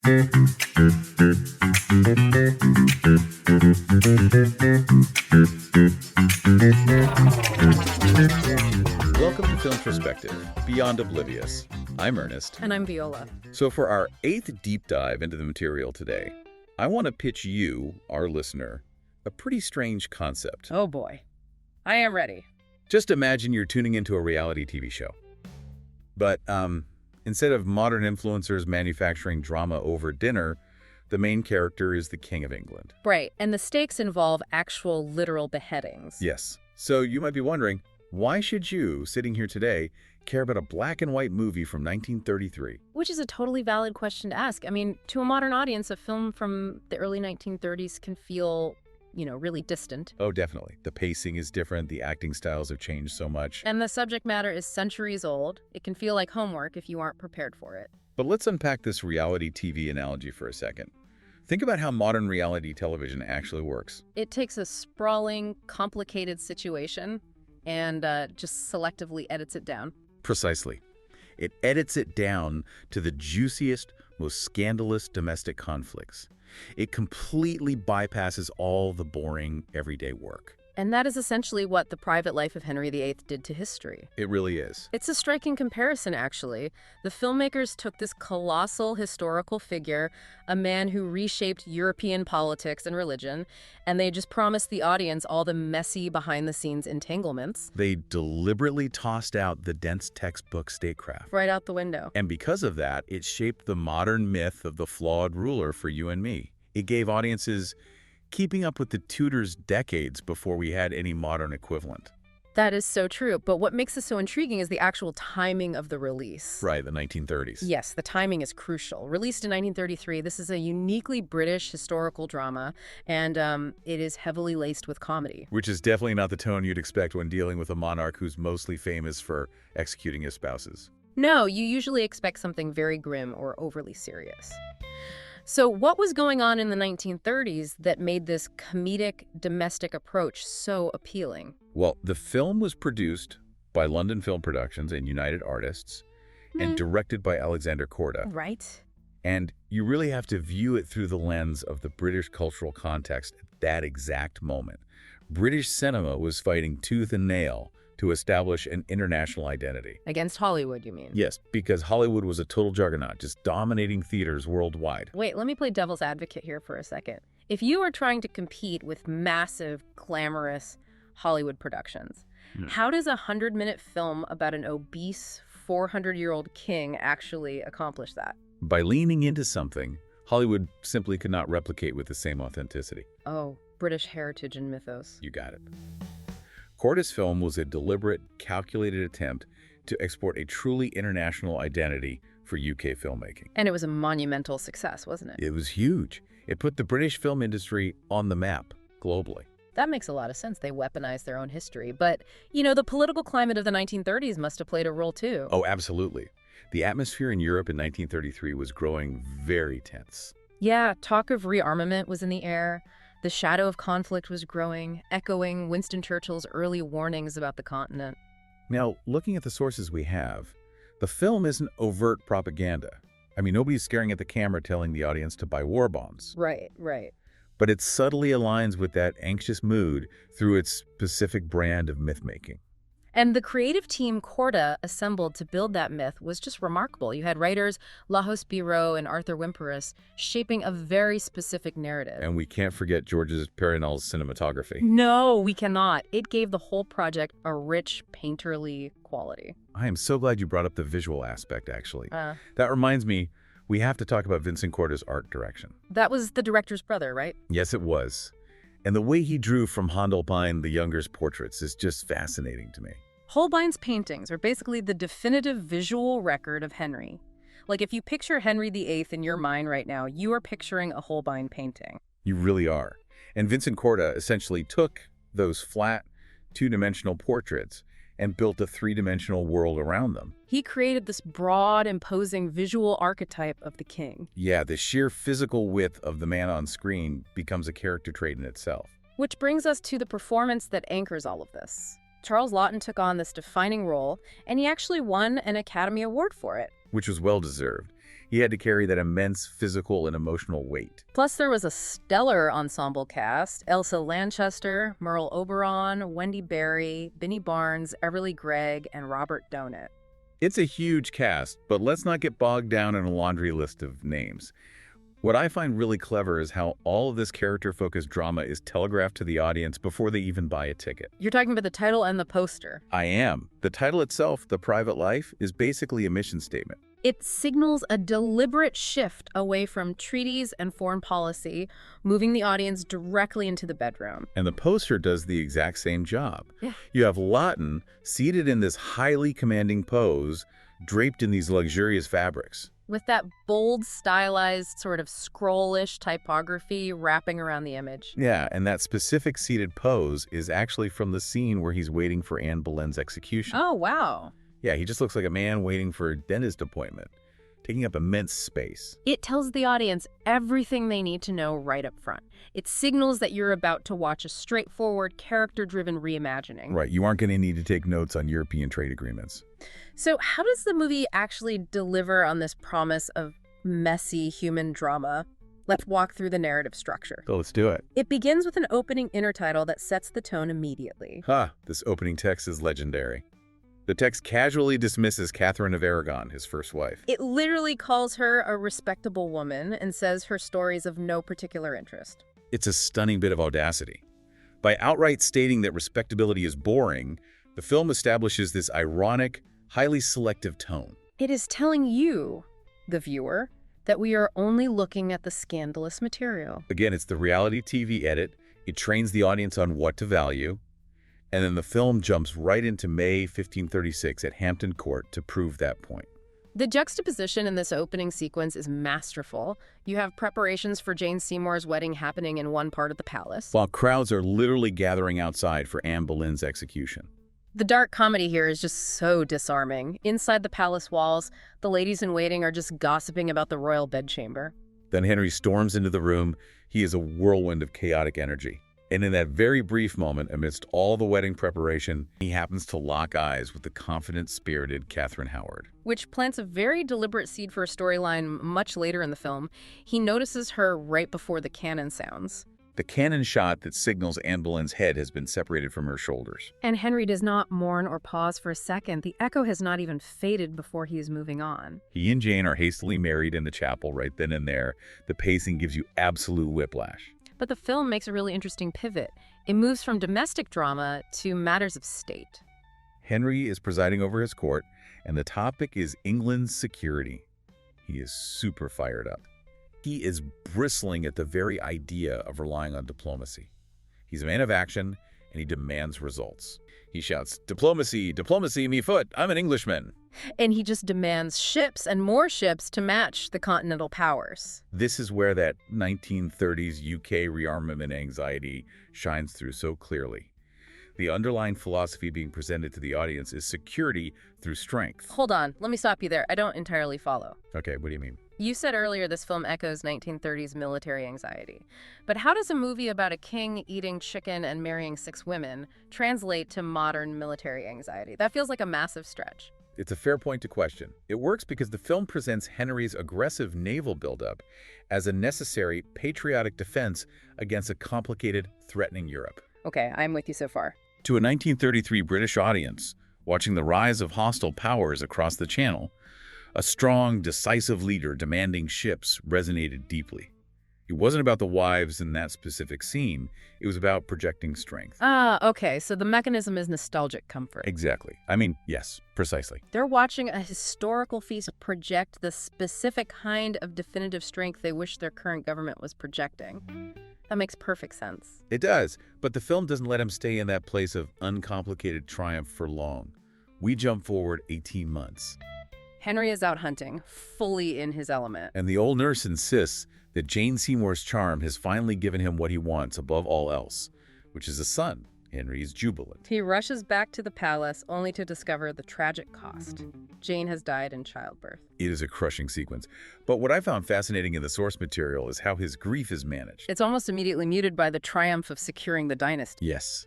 Welcome to Film Perspective, Beyond Oblivious. I'm Ernest. And I'm Viola. So for our 8th deep dive into the material today, I want to pitch you, our listener, a pretty strange concept. Oh boy. I am ready. Just imagine you're tuning into a reality TV show. But instead of modern influencers manufacturing drama over dinner, the main character is the King of England. Right, and the stakes involve actual literal beheadings. Yes. So you might be wondering, why should you, sitting here today, care about a black and white movie from 1933? Which is a totally valid question to ask. I mean, to a modern audience, a film from the early 1930s can feel, really distant. Oh, definitely. The pacing is different. The acting styles have changed so much. And the subject matter is centuries old. It can feel like homework if you aren't prepared for it. But let's unpack this reality TV analogy for a second. Think about how modern reality television actually works. It takes a sprawling, complicated situation and just selectively edits it down. Precisely. It edits it down to the juiciest, most scandalous domestic conflicts. It completely bypasses all the boring, everyday work. And that is essentially what The Private Life of Henry VIII did to history. It really is. It's a striking comparison, actually. The filmmakers took this colossal historical figure, a man who reshaped European politics and religion, and they just promised the audience all the messy behind-the-scenes entanglements. They deliberately tossed out the dense textbook statecraft. Right out the window. And because of that, it shaped the modern myth of the flawed ruler for you and me. It gave audiences keeping up with the Tudors decades before we had any modern equivalent. That is so true. But what makes this so intriguing is the actual timing of the release. Right, the 1930s. Yes, the timing is crucial. Released in 1933, this is a uniquely British historical drama, and it is heavily laced with comedy. Which is definitely not the tone you'd expect when dealing with a monarch who's mostly famous for executing his spouses. No, you usually expect something very grim or overly serious. So what was going on in the 1930s that made this comedic domestic approach so appealing? Well, the film was produced by London Film Productions and United Artists and directed by Alexander Korda. Right. And you really have to view it through the lens of the British cultural context at that exact moment. British cinema was fighting tooth and nail to establish an international identity. Against Hollywood, you mean? Yes, because Hollywood was a total juggernaut, just dominating theaters worldwide. Wait, let me play devil's advocate here for a second. If you are trying to compete with massive, glamorous Hollywood productions, how does a 100-minute film about an obese 400-year-old king actually accomplish that? By leaning into something Hollywood simply could not replicate with the same authenticity. Oh, British heritage and mythos. You got it. Korda's film was a deliberate, calculated attempt to export a truly international identity for UK filmmaking. And it was a monumental success, wasn't it? It was huge. It put the British film industry on the map globally. That makes a lot of sense. They weaponized their own history. But, the political climate of the 1930s must have played a role too. Oh, absolutely. The atmosphere in Europe in 1933 was growing very tense. Yeah, talk of rearmament was in the air. The shadow of conflict was growing, echoing Winston Churchill's early warnings about the continent. Now, looking at the sources we have, the film isn't overt propaganda. I mean, nobody's staring at the camera telling the audience to buy war bonds. Right, right. But it subtly aligns with that anxious mood through its specific brand of myth-making. And the creative team Korda assembled to build that myth was just remarkable. You had writers Lajos Biro and Arthur Wimperis shaping a very specific narrative. And we can't forget Georges Perrinel's cinematography. No, we cannot. It gave the whole project a rich, painterly quality. I am so glad you brought up the visual aspect, actually. That reminds me, we have to talk about Vincent Korda's art direction. That was the director's brother, right? Yes, it was. And the way he drew from Holbein the Younger's portraits is just fascinating to me. Holbein's paintings are basically the definitive visual record of Henry. Like, if you picture Henry VIII in your mind right now, you are picturing a Holbein painting. You really are. And Vincent Korda essentially took those flat, two-dimensional portraits and built a three-dimensional world around them. He created this broad, imposing visual archetype of the king. Yeah, the sheer physical width of the man on screen becomes a character trait in itself. Which brings us to the performance that anchors all of this. Charles Laughton took on this defining role, and he actually won an Academy Award for it. Which was well-deserved. He had to carry that immense physical and emotional weight. Plus, there was a stellar ensemble cast: Elsa Lanchester, Merle Oberon, Wendy Berry, Binnie Barnes, Everly Gregg, and Robert Donat. It's a huge cast, but let's not get bogged down in a laundry list of names. What I find really clever is how all of this character-focused drama is telegraphed to the audience before they even buy a ticket. You're talking about the title and the poster. I am. The title itself, The Private Life, is basically a mission statement. It signals a deliberate shift away from treaties and foreign policy, moving the audience directly into the bedroom. And the poster does the exact same job. Yeah. You have Laughton seated in this highly commanding pose, draped in these luxurious fabrics. With that bold, stylized, sort of scrollish typography wrapping around the image. Yeah, and that specific seated pose is actually from the scene where he's waiting for Anne Boleyn's execution. Oh, wow. Yeah, he just looks like a man waiting for a dentist appointment, taking up immense space. It tells the audience everything they need to know right up front. It signals that you're about to watch a straightforward, character-driven reimagining. Right, you aren't going to need to take notes on European trade agreements. So how does the movie actually deliver on this promise of messy human drama? Let's walk through the narrative structure. So let's do it. It begins with an opening intertitle that sets the tone immediately. This opening text is legendary. The text casually dismisses Catherine of Aragon, his first wife. It literally calls her a respectable woman and says her story's of no particular interest. It's a stunning bit of audacity. By outright stating that respectability is boring, the film establishes this ironic, highly selective tone. It is telling you, the viewer, that we are only looking at the scandalous material. Again, it's the reality TV edit. It trains the audience on what to value. And then the film jumps right into May 1536 at Hampton Court to prove that point. The juxtaposition in this opening sequence is masterful. You have preparations for Jane Seymour's wedding happening in one part of the palace, while crowds are literally gathering outside for Anne Boleyn's execution. The dark comedy here is just so disarming. Inside the palace walls, the ladies-in-waiting are just gossiping about the royal bedchamber. Then Henry storms into the room. He is a whirlwind of chaotic energy. And in that very brief moment, amidst all the wedding preparation, he happens to lock eyes with the confident, spirited Catherine Howard. Which plants a very deliberate seed for a storyline much later in the film. He notices her right before the cannon sounds. The cannon shot that signals Anne Boleyn's head has been separated from her shoulders. And Henry does not mourn or pause for a second. The echo has not even faded before he is moving on. He and Jane are hastily married in the chapel right then and there. The pacing gives you absolute whiplash. But the film makes a really interesting pivot. It moves from domestic drama to matters of state. Henry is presiding over his court, and the topic is England's security. He is super fired up. He is bristling at the very idea of relying on diplomacy. He's a man of action, and he demands results. He shouts, "Diplomacy, diplomacy, me foot, I'm an Englishman." And he just demands ships and more ships to match the continental powers. This is where that 1930s UK rearmament anxiety shines through so clearly. The underlying philosophy being presented to the audience is security through strength. Hold on, let me stop you there. I don't entirely follow. Okay, what do you mean? You said earlier this film echoes 1930s military anxiety. But how does a movie about a king eating chicken and marrying 6 women translate to modern military anxiety? That feels like a massive stretch. It's a fair point to question. It works because the film presents Henry's aggressive naval buildup as a necessary patriotic defense against a complicated, threatening Europe. Okay, I'm with you so far. To a 1933 British audience, watching the rise of hostile powers across the Channel, a strong, decisive leader demanding ships resonated deeply. It wasn't about the wives in that specific scene. It was about projecting strength. Okay, so the mechanism is nostalgic comfort. Exactly. I mean, yes, precisely. They're watching a historical feast project the specific kind of definitive strength they wish their current government was projecting. That makes perfect sense. It does, but the film doesn't let him stay in that place of uncomplicated triumph for long. We jump forward 18 months. Henry is out hunting, fully in his element. And the old nurse insists that Jane Seymour's charm has finally given him what he wants above all else, which is a son. Henry is jubilant. He rushes back to the palace only to discover the tragic cost. Jane has died in childbirth. It is a crushing sequence. But what I found fascinating in the source material is how his grief is managed. It's almost immediately muted by the triumph of securing the dynasty. Yes.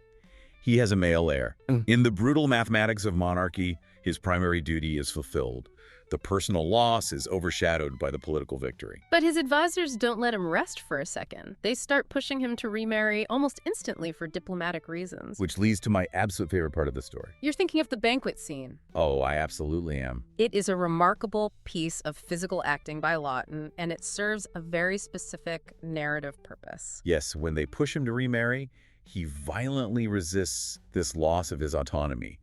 He has a male heir. In the brutal mathematics of monarchy, his primary duty is fulfilled. The personal loss is overshadowed by the political victory. But his advisors don't let him rest for a second. They start pushing him to remarry almost instantly for diplomatic reasons. Which leads to my absolute favorite part of the story. You're thinking of the banquet scene. Oh, I absolutely am. It is a remarkable piece of physical acting by Laughton, and it serves a very specific narrative purpose. Yes, when they push him to remarry, he violently resists this loss of his autonomy.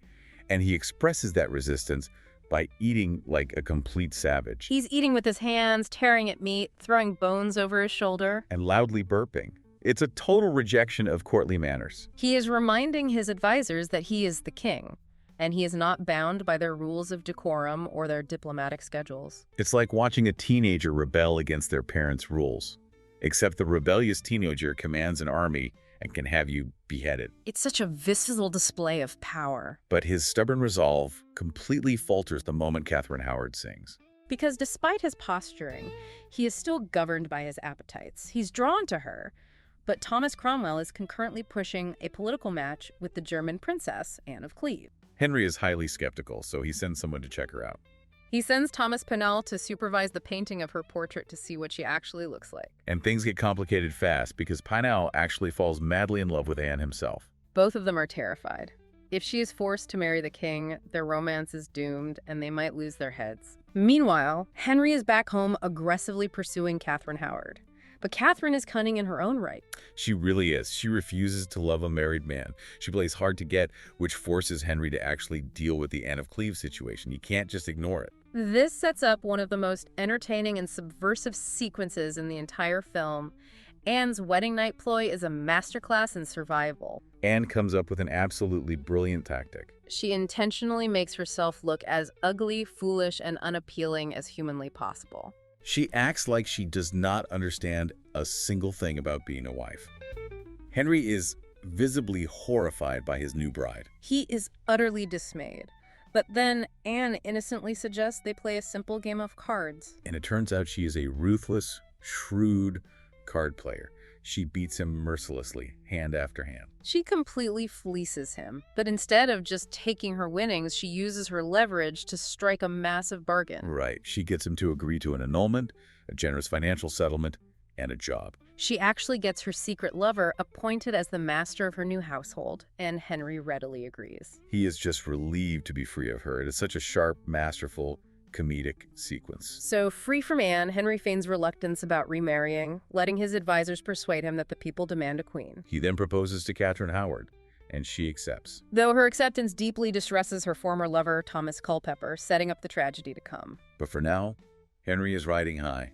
And he expresses that resistance by eating like a complete savage. He's eating with his hands, tearing at meat, throwing bones over his shoulder. And loudly burping. It's a total rejection of courtly manners. He is reminding his advisors that he is the king, and he is not bound by their rules of decorum or their diplomatic schedules. It's like watching a teenager rebel against their parents' rules. Except the rebellious teenager commands an army and can have you beheaded. It's such a visceral display of power. But his stubborn resolve completely falters the moment Catherine Howard sings. Because despite his posturing, he is still governed by his appetites. He's drawn to her, but Thomas Cromwell is concurrently pushing a political match with the German princess, Anne of Cleves. Henry is highly skeptical, so he sends someone to check her out. He sends Thomas Pennell to supervise the painting of her portrait to see what she actually looks like. And things get complicated fast because Pennell actually falls madly in love with Anne himself. Both of them are terrified. If she is forced to marry the king, their romance is doomed and they might lose their heads. Meanwhile, Henry is back home aggressively pursuing Catherine Howard. But Catherine is cunning in her own right. She really is. She refuses to love a married man. She plays hard to get, which forces Henry to actually deal with the Anne of Cleves situation. You can't just ignore it. This sets up one of the most entertaining and subversive sequences in the entire film. Anne's wedding night ploy is a masterclass in survival. Anne comes up with an absolutely brilliant tactic. She intentionally makes herself look as ugly, foolish, and unappealing as humanly possible. She acts like she does not understand a single thing about being a wife. Henry is visibly horrified by his new bride. He is utterly dismayed. But then Anne innocently suggests they play a simple game of cards. And it turns out she is a ruthless, shrewd card player. She beats him mercilessly, hand after hand. She completely fleeces him, but instead of just taking her winnings, she uses her leverage to strike a massive bargain. Right. She gets him to agree to an annulment, a generous financial settlement, and a job. She actually gets her secret lover appointed as the master of her new household, and Henry readily agrees. He is just relieved to be free of her. It is such a sharp, masterful, comedic sequence. So, free from Anne, Henry feigns reluctance about remarrying, letting his advisors persuade him that the people demand a queen. He then proposes to Catherine Howard, and she accepts. Though her acceptance deeply distresses her former lover, Thomas Culpeper, setting up the tragedy to come. But for now, Henry is riding high.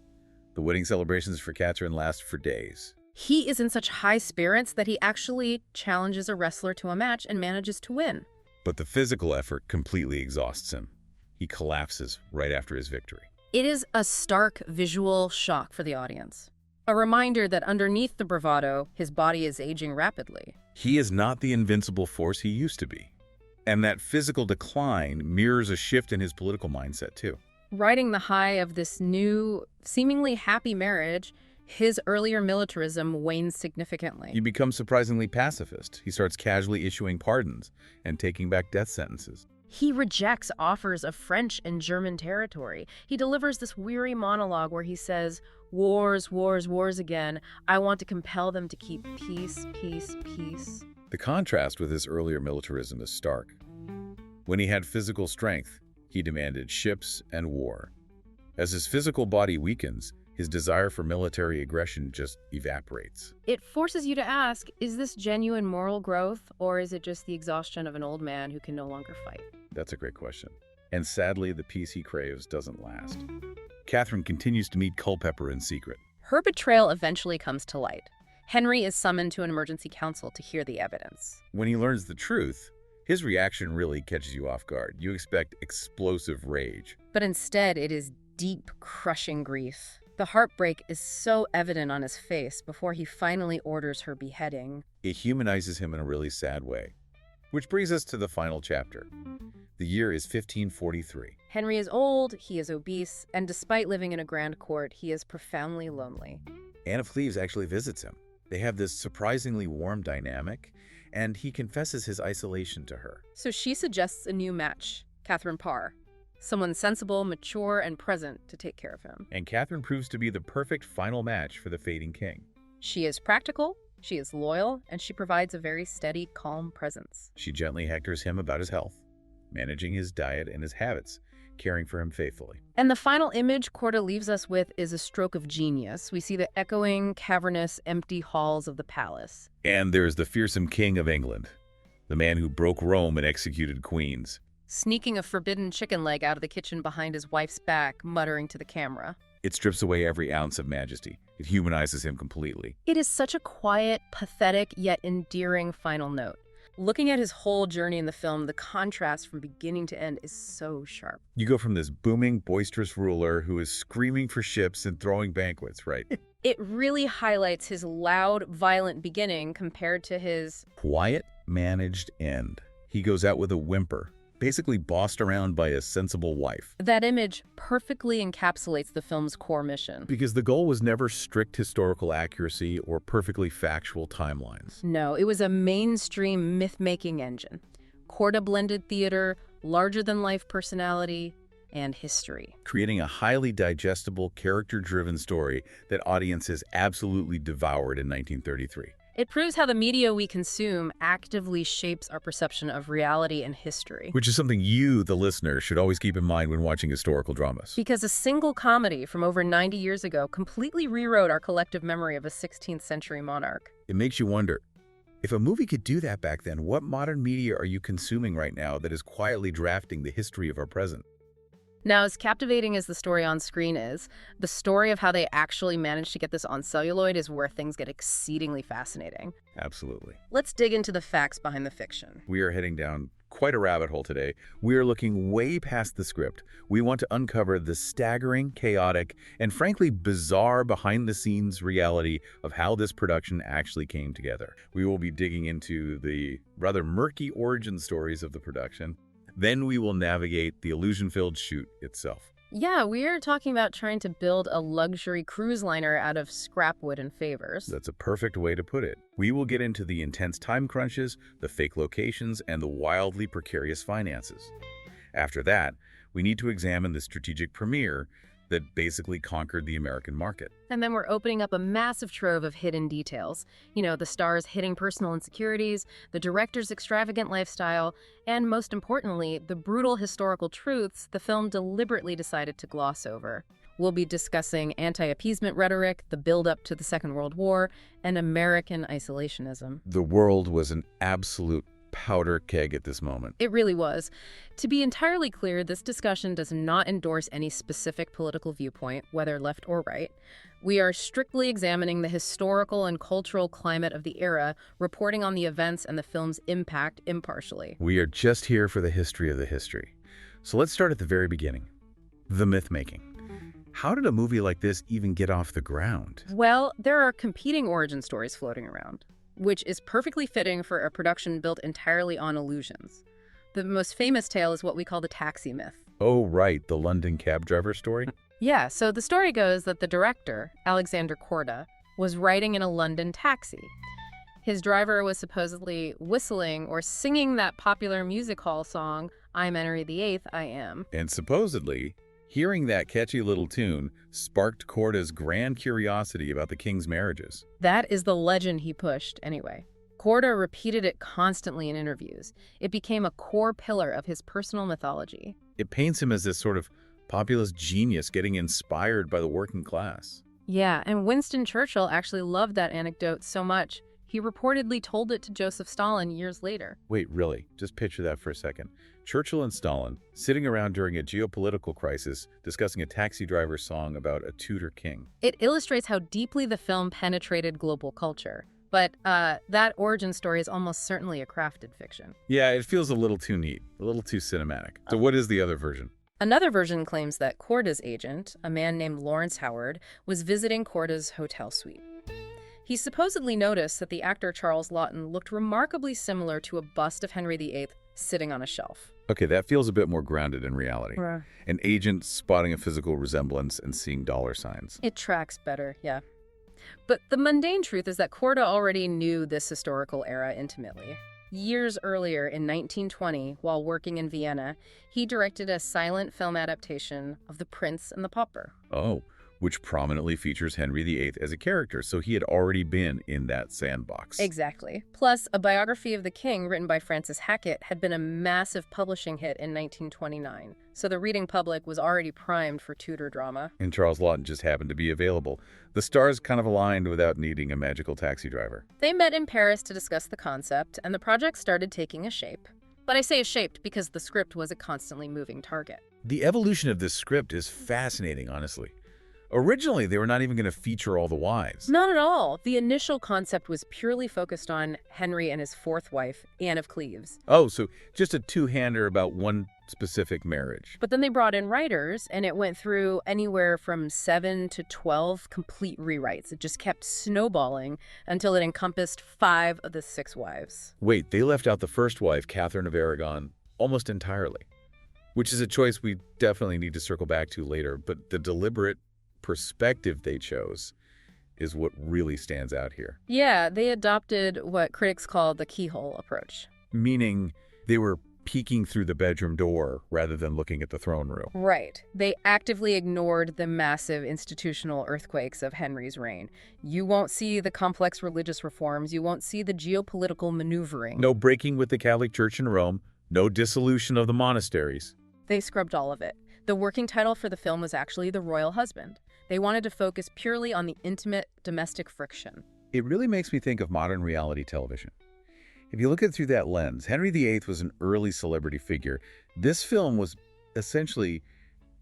The wedding celebrations for Catherine last for days. He is in such high spirits that he actually challenges a wrestler to a match and manages to win. But the physical effort completely exhausts him. He collapses right after his victory. It is a stark visual shock for the audience. A reminder that underneath the bravado, his body is aging rapidly. He is not the invincible force he used to be. And that physical decline mirrors a shift in his political mindset, too. Riding the high of this new, seemingly happy marriage, his earlier militarism wanes significantly. He becomes surprisingly pacifist. He starts casually issuing pardons and taking back death sentences. He rejects offers of French and German territory. He delivers this weary monologue where he says, "Wars, wars, wars again. I want to compel them to keep peace, peace, peace." The contrast with his earlier militarism is stark. When he had physical strength, he demanded ships and war. As his physical body weakens, his desire for military aggression just evaporates. It forces you to ask, is this genuine moral growth, or is it just the exhaustion of an old man who can no longer fight? That's a great question. And sadly, the peace he craves doesn't last. Catherine continues to meet Culpeper in secret. Her betrayal eventually comes to light. Henry is summoned to an emergency council to hear the evidence. When he learns the truth, his reaction really catches you off guard. You expect explosive rage. But instead, it is deep, crushing grief. The heartbreak is so evident on his face before he finally orders her beheading. It humanizes him in a really sad way. Which brings us to the final chapter. The year is 1543. Henry is old, he is obese, and despite living in a grand court, he is profoundly lonely. Anne of Cleves actually visits him. They have this surprisingly warm dynamic, and he confesses his isolation to her. So she suggests a new match, Catherine Parr. someone sensible, mature, and present to take care of him. And Catherine proves to be the perfect final match for the fading king. She is practical, she is loyal, and she provides a very steady, calm presence. She gently hectors him about his health, managing his diet and his habits, caring for him faithfully. And the final image Korda leaves us with is a stroke of genius. We see the echoing, cavernous, empty halls of the palace. And there's the fearsome king of England, the man who broke Rome and executed queens. Sneaking a forbidden chicken leg out of the kitchen behind his wife's back, muttering to the camera. It strips away every ounce of majesty. It humanizes him completely. It is such a quiet, pathetic, yet endearing final note. Looking at his whole journey in the film, the contrast from beginning to end is so sharp. You go from this booming, boisterous ruler who is screaming for ships and throwing banquets, right? It really highlights his loud, violent beginning compared to his quiet, managed end. He goes out with a whimper, basically bossed around by a sensible wife. That image perfectly encapsulates the film's core mission. Because the goal was never strict historical accuracy or perfectly factual timelines. No, it was a mainstream myth-making engine. Korda blended theater, larger-than-life personality, and history. Creating a highly digestible, character-driven story that audiences absolutely devoured in 1933. It proves how the media we consume actively shapes our perception of reality and history. Which is something you, the listener, should always keep in mind when watching historical dramas. Because a single comedy from over 90 years ago completely rewrote our collective memory of a 16th century monarch. It makes you wonder, if a movie could do that back then, what modern media are you consuming right now that is quietly drafting the history of our present? Now, as captivating as the story on screen is, the story of how they actually managed to get this on celluloid is where things get exceedingly fascinating. Absolutely. Let's dig into the facts behind the fiction. We are heading down quite a rabbit hole today. We are looking way past the script. We want to uncover the staggering, chaotic, and frankly bizarre behind-the-scenes reality of how this production actually came together. We will be digging into the rather murky origin stories of the production. Then we will navigate the illusion-filled shoot itself. Yeah, we are talking about trying to build a luxury cruise liner out of scrap wood and favors. That's a perfect way to put it. We will get into the intense time crunches, the fake locations, and the wildly precarious finances. After that, we need to examine the strategic premiere that basically conquered the American market. And then we're opening up a massive trove of hidden details. You know, the star's hidden personal insecurities, the director's extravagant lifestyle, and most importantly, the brutal historical truths the film deliberately decided to gloss over. We'll be discussing anti-appeasement rhetoric, the build-up to the Second World War, and American isolationism. The world was an absolute powder keg at this moment. It really was. To be entirely clear, this discussion does not endorse any specific political viewpoint, whether left or right. We are strictly examining the historical and cultural climate of the era, reporting on the events and the film's impact impartially. We are just here for the history of the history. So let's start at the very beginning. The myth-making. How did a movie like this even get off the ground? Well, there are competing origin stories floating around, which is perfectly fitting for a production built entirely on illusions. The most famous tale is what we call the taxi myth. Oh, right, the London cab driver story? Yeah, so the story goes that the director, Alexander Korda, was riding in a London taxi. His driver was supposedly whistling or singing that popular music hall song, I'm Henry VIII, I Am. And supposedly, hearing that catchy little tune sparked Korda's grand curiosity about the king's marriages. That is the legend he pushed, anyway. Korda repeated it constantly in interviews. It became a core pillar of his personal mythology. It paints him as this sort of populist genius getting inspired by the working class. Yeah, and Winston Churchill actually loved that anecdote so much, he reportedly told it to Joseph Stalin years later. Wait, really? Just picture that for a second. Churchill and Stalin sitting around during a geopolitical crisis discussing a taxi driver's song about a Tudor king. It illustrates how deeply the film penetrated global culture. But that origin story is almost certainly a crafted fiction. Yeah, it feels a little too neat, a little too cinematic. So what is the other version? Another version claims that Korda's agent, a man named Lawrence Howard, was visiting Korda's hotel suite. He supposedly noticed that the actor Charles Laughton looked remarkably similar to a bust of Henry VIII sitting on a shelf. Okay, that feels a bit more grounded in reality. Right. An agent spotting a physical resemblance and seeing dollar signs. It tracks better, yeah. But the mundane truth is that Korda already knew this historical era intimately. Years earlier, in 1920, while working in Vienna, he directed a silent film adaptation of The Prince and the Pauper. Oh, which prominently features Henry VIII as a character, so he had already been in that sandbox. Exactly. Plus, a biography of the king written by Francis Hackett had been a massive publishing hit in 1929, so the reading public was already primed for Tudor drama. And Charles Laughton just happened to be available. The stars kind of aligned without needing a magical taxi driver. They met in Paris to discuss the concept, and the project started taking a shape. But I say shaped because the script was a constantly moving target. The evolution of this script is fascinating, honestly. Originally, they were not even going to feature all the wives. Not at all. The initial concept was purely focused on Henry and his fourth wife, Anne of Cleves. Oh, so just a two-hander about one specific marriage. But then they brought in writers, and it went through anywhere from 7 to 12 complete rewrites. It just kept snowballing until it encompassed 5 of the 6 wives. Wait, they left out the first wife, Catherine of Aragon, almost entirely, which is a choice we definitely need to circle back to later, but the deliberate perspective they chose is what really stands out here. Yeah, they adopted what critics call the keyhole approach. Meaning they were peeking through the bedroom door rather than looking at the throne room. Right. They actively ignored the massive institutional earthquakes of Henry's reign. You won't see the complex religious reforms. You won't see the geopolitical maneuvering. No breaking with the Catholic Church in Rome. No dissolution of the monasteries. They scrubbed all of it. The working title for the film was actually The Royal Husband. They wanted to focus purely on the intimate domestic friction. It really makes me think of modern reality television. If you look at it through that lens, Henry VIII was an early celebrity figure. This film was essentially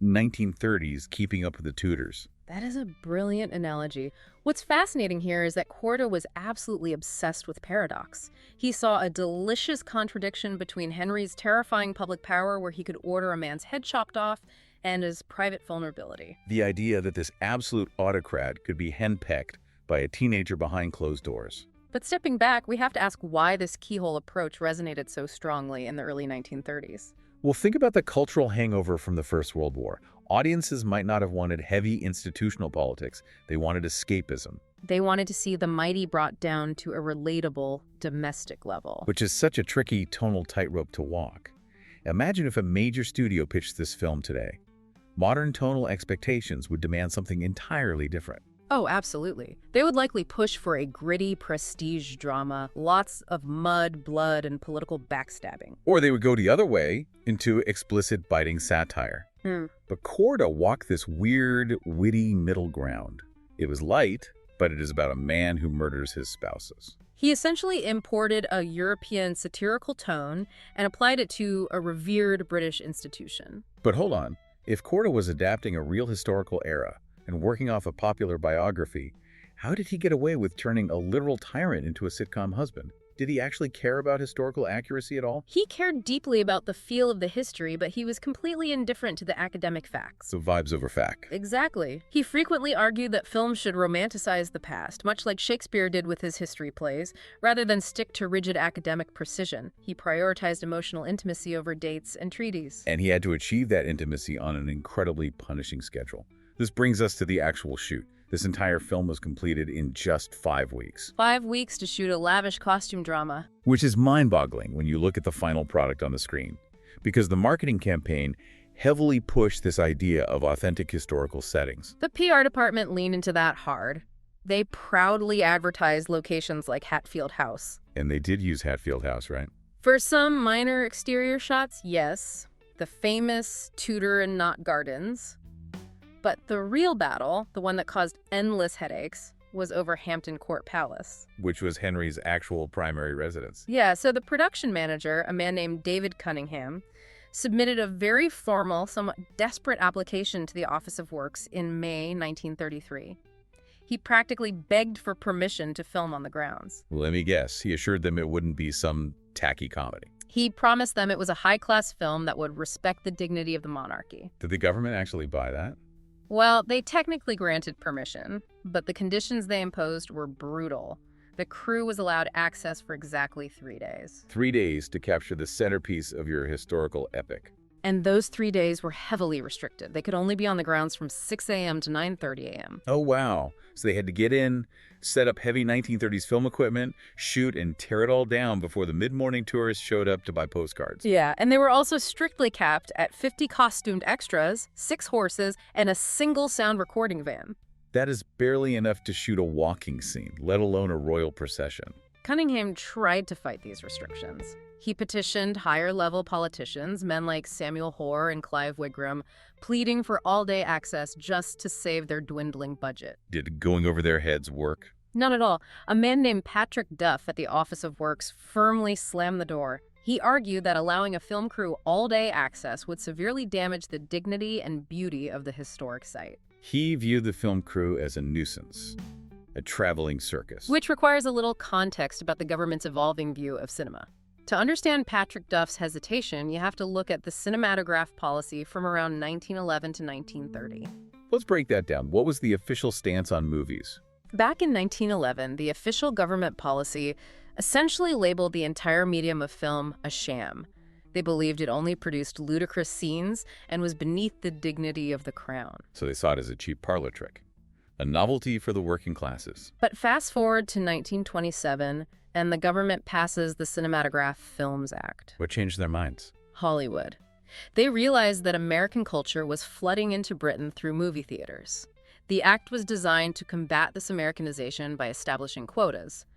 1930s Keeping Up with the Tudors. That is a brilliant analogy. What's fascinating here is that Korda was absolutely obsessed with paradox. He saw a delicious contradiction between Henry's terrifying public power, where he could order a man's head chopped off, and his private vulnerability. The idea that this absolute autocrat could be henpecked by a teenager behind closed doors. But stepping back, we have to ask why this keyhole approach resonated so strongly in the early 1930s. Well, think about the cultural hangover from the First World War. Audiences might not have wanted heavy institutional politics. They wanted escapism. They wanted to see the mighty brought down to a relatable domestic level. Which is such a tricky tonal tightrope to walk. Imagine if a major studio pitched this film today. Modern tonal expectations would demand something entirely different. Oh, absolutely. They would likely push for a gritty prestige drama, lots of mud, blood, and political backstabbing. Or they would go the other way into explicit biting satire. But Korda walked this weird, witty middle ground. It was light, but it is about a man who murders his spouses. He essentially imported a European satirical tone and applied it to a revered British institution. But hold on. If Korda was adapting a real historical era and working off a popular biography, how did he get away with turning a literal tyrant into a sitcom husband? Did he actually care about historical accuracy at all? He cared deeply about the feel of the history, but he was completely indifferent to the academic facts. So vibes over fact. Exactly. He frequently argued that films should romanticize the past, much like Shakespeare did with his history plays, rather than stick to rigid academic precision. He prioritized emotional intimacy over dates and treaties. And he had to achieve that intimacy on an incredibly punishing schedule. This brings us to the actual shoot. This entire film was completed in just 5 weeks. 5 weeks to shoot a lavish costume drama. Which is mind-boggling when you look at the final product on the screen. Because the marketing campaign heavily pushed this idea of authentic historical settings. The PR department leaned into that hard. They proudly advertised locations like Hatfield House. And they did use Hatfield House, right? For some minor exterior shots, yes. The famous Tudor and Knott Gardens. But the real battle, the one that caused endless headaches, was over Hampton Court Palace. Which was Henry's actual primary residence. Yeah, so the production manager, a man named David Cunningham, submitted a very formal, somewhat desperate application to the Office of Works in May 1933. He practically begged for permission to film on the grounds. Well, let me guess. He assured them it wouldn't be some tacky comedy. He promised them it was a high-class film that would respect the dignity of the monarchy. Did the government actually buy that? Well, they technically granted permission, but the conditions they imposed were brutal. The crew was allowed access for exactly 3 days. 3 days to capture the centerpiece of your historical epic. And those 3 days were heavily restricted. They could only be on the grounds from 6 a.m. to 9:30 a.m. Oh, wow. So they had to get in, set up heavy 1930s film equipment, shoot, and tear it all down before the mid-morning tourists showed up to buy postcards. Yeah, and they were also strictly capped at 50 costumed extras, 6 horses, and a single sound recording van. That is barely enough to shoot a walking scene, let alone a royal procession. Cunningham tried to fight these restrictions. He petitioned higher-level politicians, men like Samuel Hoare and Clive Wigram, pleading for all-day access just to save their dwindling budget. Did going over their heads work? Not at all. A man named Patrick Duff at the Office of Works firmly slammed the door. He argued that allowing a film crew all-day access would severely damage the dignity and beauty of the historic site. He viewed the film crew as a nuisance, a traveling circus. Which requires a little context about the government's evolving view of cinema. To understand Patrick Duff's hesitation, you have to look at the cinematograph policy from around 1911 to 1930. Let's break that down. What was the official stance on movies? Back in 1911, the official government policy essentially labeled the entire medium of film a sham. They believed it only produced ludicrous scenes and was beneath the dignity of the crown. So they saw it as a cheap parlor trick, a novelty for the working classes. But fast forward to 1927, and the government passes the Cinematograph Films Act. What changed their minds? Hollywood. They realized that American culture was flooding into Britain through movie theaters. The act was designed to combat this Americanization by establishing quotas.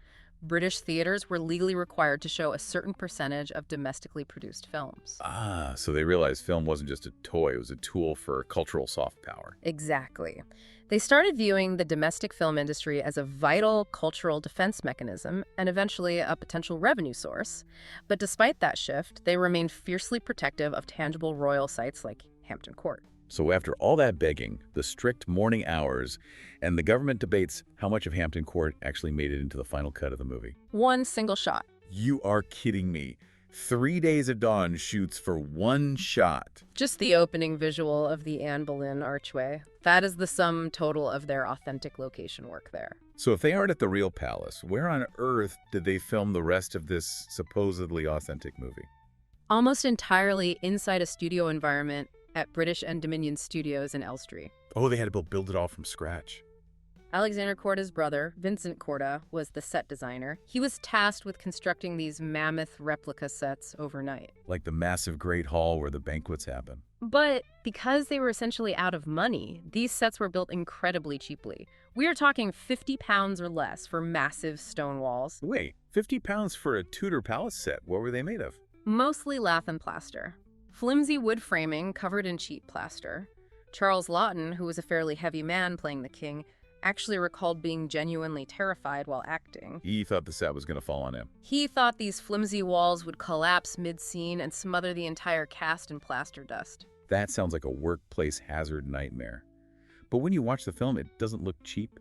British theaters were legally required to show a certain percentage of domestically produced films. Ah, so they realized film wasn't just a toy, it was a tool for cultural soft power. Exactly. They started viewing the domestic film industry as a vital cultural defense mechanism and eventually a potential revenue source. But despite that shift, they remained fiercely protective of tangible royal sites like Hampton Court. So after all that begging, the strict morning hours, and the government debates how much of Hampton Court actually made it into the final cut of the movie. One single shot. You are kidding me. 3 Days of Dawn shoots for one shot. Just the opening visual of the Anne Boleyn archway. That is the sum total of their authentic location work there. So if they aren't at the real palace, where on earth did they film the rest of this supposedly authentic movie? Almost entirely inside a studio environment at British and Dominion Studios in Elstree. Oh, they had to build it all from scratch. Alexander Korda's brother, Vincent Korda, was the set designer. He was tasked with constructing these mammoth replica sets overnight. Like the massive Great Hall where the banquets happen. But because they were essentially out of money, these sets were built incredibly cheaply. We are talking 50 pounds or less for massive stone walls. Wait, 50 pounds for a Tudor palace set? What were they made of? Mostly lath and plaster. Flimsy wood framing covered in cheap plaster. Charles Laughton, who was a fairly heavy man playing the king, actually recalled being genuinely terrified while acting. He thought the set was going to fall on him. He thought these flimsy walls would collapse mid-scene and smother the entire cast in plaster dust. That sounds like a workplace hazard nightmare. But when you watch the film, it doesn't look cheap.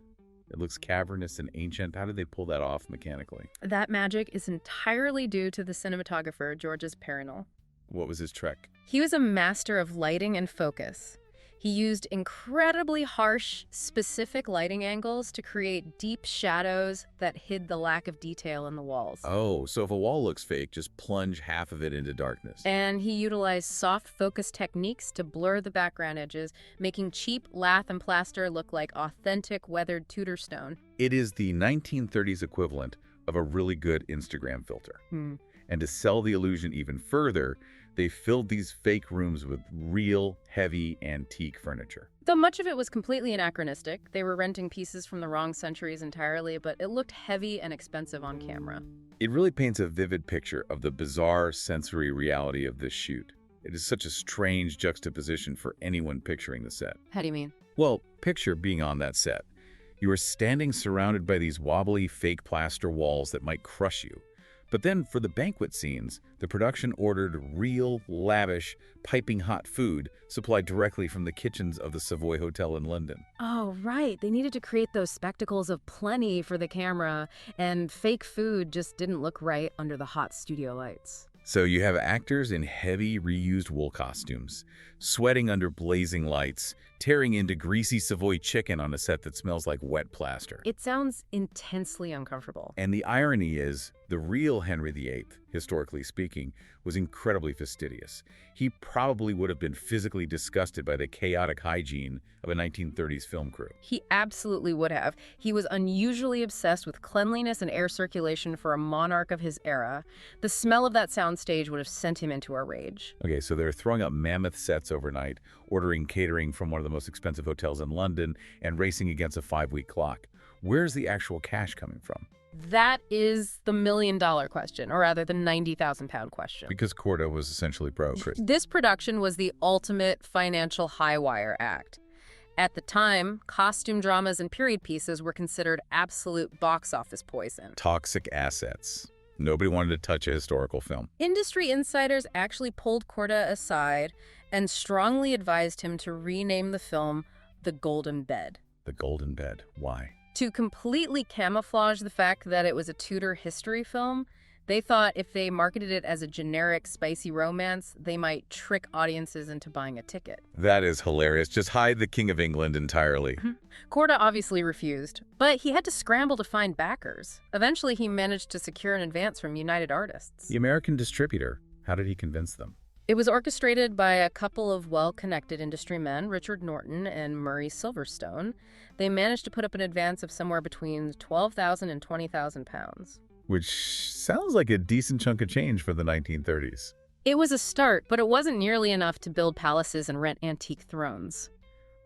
It looks cavernous and ancient. How did they pull that off mechanically? That magic is entirely due to the cinematographer, Georges Perrinel. What was his trick? He was a master of lighting and focus. He used incredibly harsh, specific lighting angles to create deep shadows that hid the lack of detail in the walls. Oh, so if a wall looks fake, just plunge half of it into darkness. And he utilized soft focus techniques to blur the background edges, making cheap lath and plaster look like authentic weathered Tudor stone. It is the 1930s equivalent of a really good Instagram filter. And to sell the illusion even further, they filled these fake rooms with real, heavy, antique furniture. Though much of it was completely anachronistic, they were renting pieces from the wrong centuries entirely, but it looked heavy and expensive on camera. It really paints a vivid picture of the bizarre sensory reality of this shoot. It is such a strange juxtaposition for anyone picturing the set. How do you mean? Well, picture being on that set. You are standing surrounded by these wobbly, fake plaster walls that might crush you. But then for the banquet scenes, the production ordered real, lavish, piping hot food supplied directly from the kitchens of the Savoy Hotel in London. Oh, right. They needed to create those spectacles of plenty for the camera, and fake food just didn't look right under the hot studio lights. So you have actors in heavy, reused wool costumes, sweating under blazing lights, tearing into greasy Savoy chicken on a set that smells like wet plaster. It sounds intensely uncomfortable. And the irony is, The real Henry VIII, historically speaking, was incredibly fastidious. He probably would have been physically disgusted by the chaotic hygiene of a 1930s film crew. He absolutely would have. He was unusually obsessed with cleanliness and air circulation for a monarch of his era. The smell of that soundstage would have sent him into a rage. Okay, so they're throwing up mammoth sets overnight, ordering catering from one of the most expensive hotels in London, and racing against a 5-week clock. Where's the actual cash coming from? That is the million-dollar question, or rather the 90,000-pound question. Because Korda was essentially broke. This production was the ultimate financial high-wire act. At the time, costume dramas and period pieces were considered absolute box office poison. Toxic assets. Nobody wanted to touch a historical film. Industry insiders actually pulled Korda aside and strongly advised him to rename the film The Golden Bed. The Golden Bed. Why? To completely camouflage the fact that it was a Tudor history film, they thought if they marketed it as a generic, spicy romance, they might trick audiences into buying a ticket. That is hilarious. Just hide the King of England entirely. Korda obviously refused, but he had to scramble to find backers. Eventually, he managed to secure an advance from United Artists. The American distributor, how did he convince them? It was orchestrated by a couple of well-connected industry men, Richard Norton and Murray Silverstone. They managed to put up an advance of somewhere between 12,000 and 20,000 pounds. Which sounds like a decent chunk of change for the 1930s. It was a start, but it wasn't nearly enough to build palaces and rent antique thrones.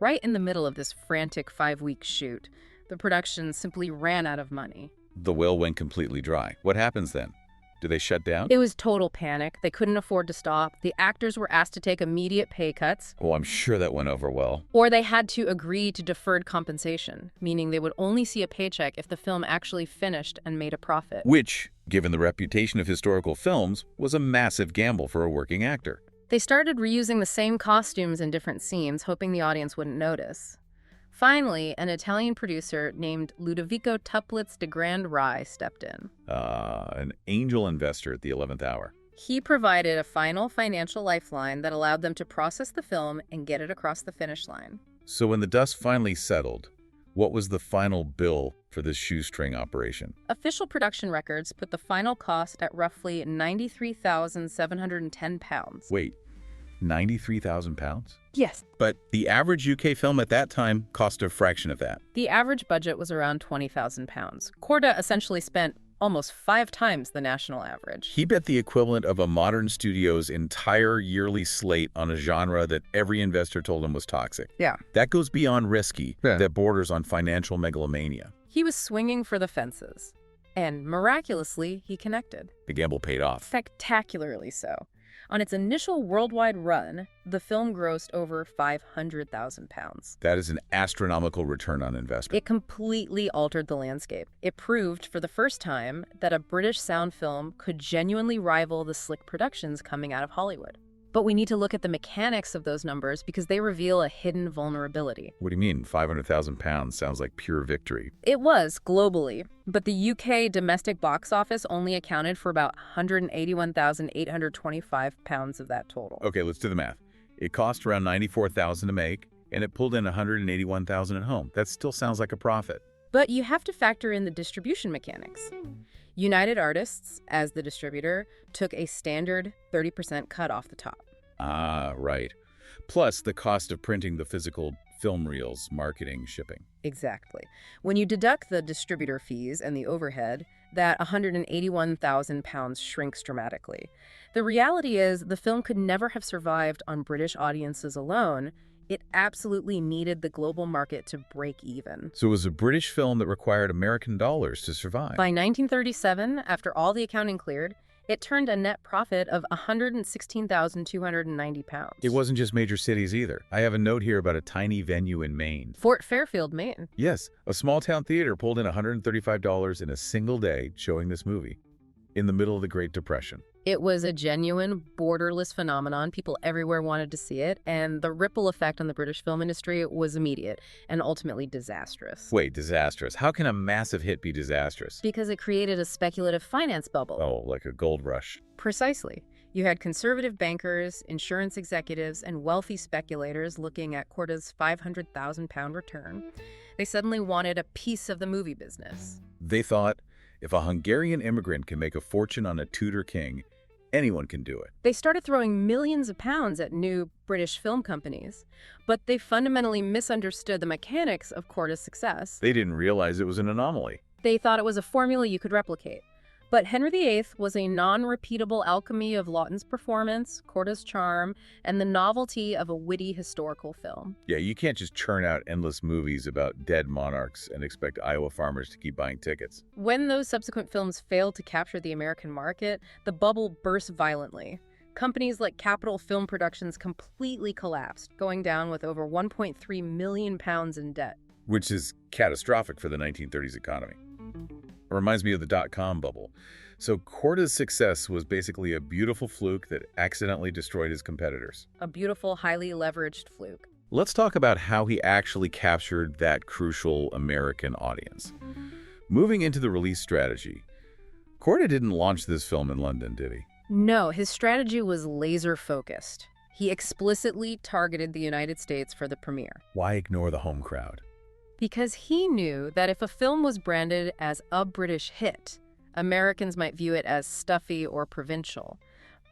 Right in the middle of this frantic 5-week shoot, the production simply ran out of money. The well went completely dry. What happens then? Do they shut down? It was total panic. They couldn't afford to stop. The actors were asked to take immediate pay cuts. Oh, I'm sure that went over well. Or they had to agree to deferred compensation, meaning they would only see a paycheck if the film actually finished and made a profit. Which, given the reputation of historical films, was a massive gamble for a working actor. They started reusing the same costumes in different scenes, hoping the audience wouldn't notice. Finally, an Italian producer named Ludovico Tuplitz de Grand Rye stepped in. An angel investor at the 11th hour. He provided a final financial lifeline that allowed them to process the film and get it across the finish line. So when the dust finally settled, what was the final bill for this shoestring operation? Official production records put the final cost at roughly £93,710. Wait, 93,000 pounds? Yes. But the average UK film at that time cost a fraction of that. The average budget was around £20,000. Korda essentially spent almost 5 times the national average. He bet the equivalent of a modern studio's entire yearly slate on a genre that every investor told him was toxic. Yeah. That goes beyond risky, that borders on financial megalomania. He was swinging for the fences. And miraculously, he connected. The gamble paid off. Spectacularly so. On its initial worldwide run, the film grossed over £500,000. That is an astronomical return on investment. It completely altered the landscape. It proved for the first time that a British sound film could genuinely rival the slick productions coming out of Hollywood. But we need to look at the mechanics of those numbers because they reveal a hidden vulnerability. What do you mean? 500,000 pounds sounds like pure victory. It was, globally. But the UK domestic box office only accounted for about 181,825 pounds of that total. Okay, let's do the math. It cost around 94,000 to make, and it pulled in 181,000 at home. That still sounds like a profit. But you have to factor in the distribution mechanics. United Artists, as the distributor, took a standard 30% cut off the top. Ah, right. Plus the cost of printing the physical film reels, marketing, shipping. Exactly. When you deduct the distributor fees and the overhead, that 181,000 pounds shrinks dramatically. The reality is the film could never have survived on British audiences alone. It absolutely needed the global market to break even. So it was a British film that required American dollars to survive. By 1937, after all the accounting cleared, it turned a net profit of 116,290 pounds. It wasn't just major cities either. I have a note here about a tiny venue in Maine. Fort Fairfield, Maine. Yes, a small-town theater pulled in $135 in a single day showing this movie in the middle of the Great Depression. It was a genuine, borderless phenomenon. People everywhere wanted to see it, and the ripple effect on the British film industry was immediate and ultimately disastrous. Wait, disastrous? How can a massive hit be disastrous? Because it created a speculative finance bubble. Oh, like a gold rush. Precisely. You had conservative bankers, insurance executives, and wealthy speculators looking at Korda's 500,000 pound return. They suddenly wanted a piece of the movie business. They thought, If a Hungarian immigrant can make a fortune on a Tudor king, anyone can do it. They started throwing millions of pounds at new British film companies, but they fundamentally misunderstood the mechanics of Korda's success. They didn't realize it was an anomaly. They thought it was a formula you could replicate. But Henry VIII was a non-repeatable alchemy of Laughton's performance, Korda's charm, and the novelty of a witty historical film. Yeah, you can't just churn out endless movies about dead monarchs and expect Iowa farmers to keep buying tickets. When those subsequent films failed to capture the American market, the bubble burst violently. Companies like Capitol Film Productions completely collapsed, going down with over £1.3 million in debt. Which is catastrophic for the 1930s economy. It reminds me of the dot-com bubble. So Korda's success was basically a beautiful fluke that accidentally destroyed his competitors. A beautiful, highly leveraged fluke. Let's talk about how he actually captured that crucial American audience. Moving into the release strategy, Korda didn't launch this film in London, did he? No, his strategy was laser-focused. He explicitly targeted the United States for the premiere. Why ignore the home crowd? Because he knew that if a film was branded as a British hit, Americans might view it as stuffy or provincial.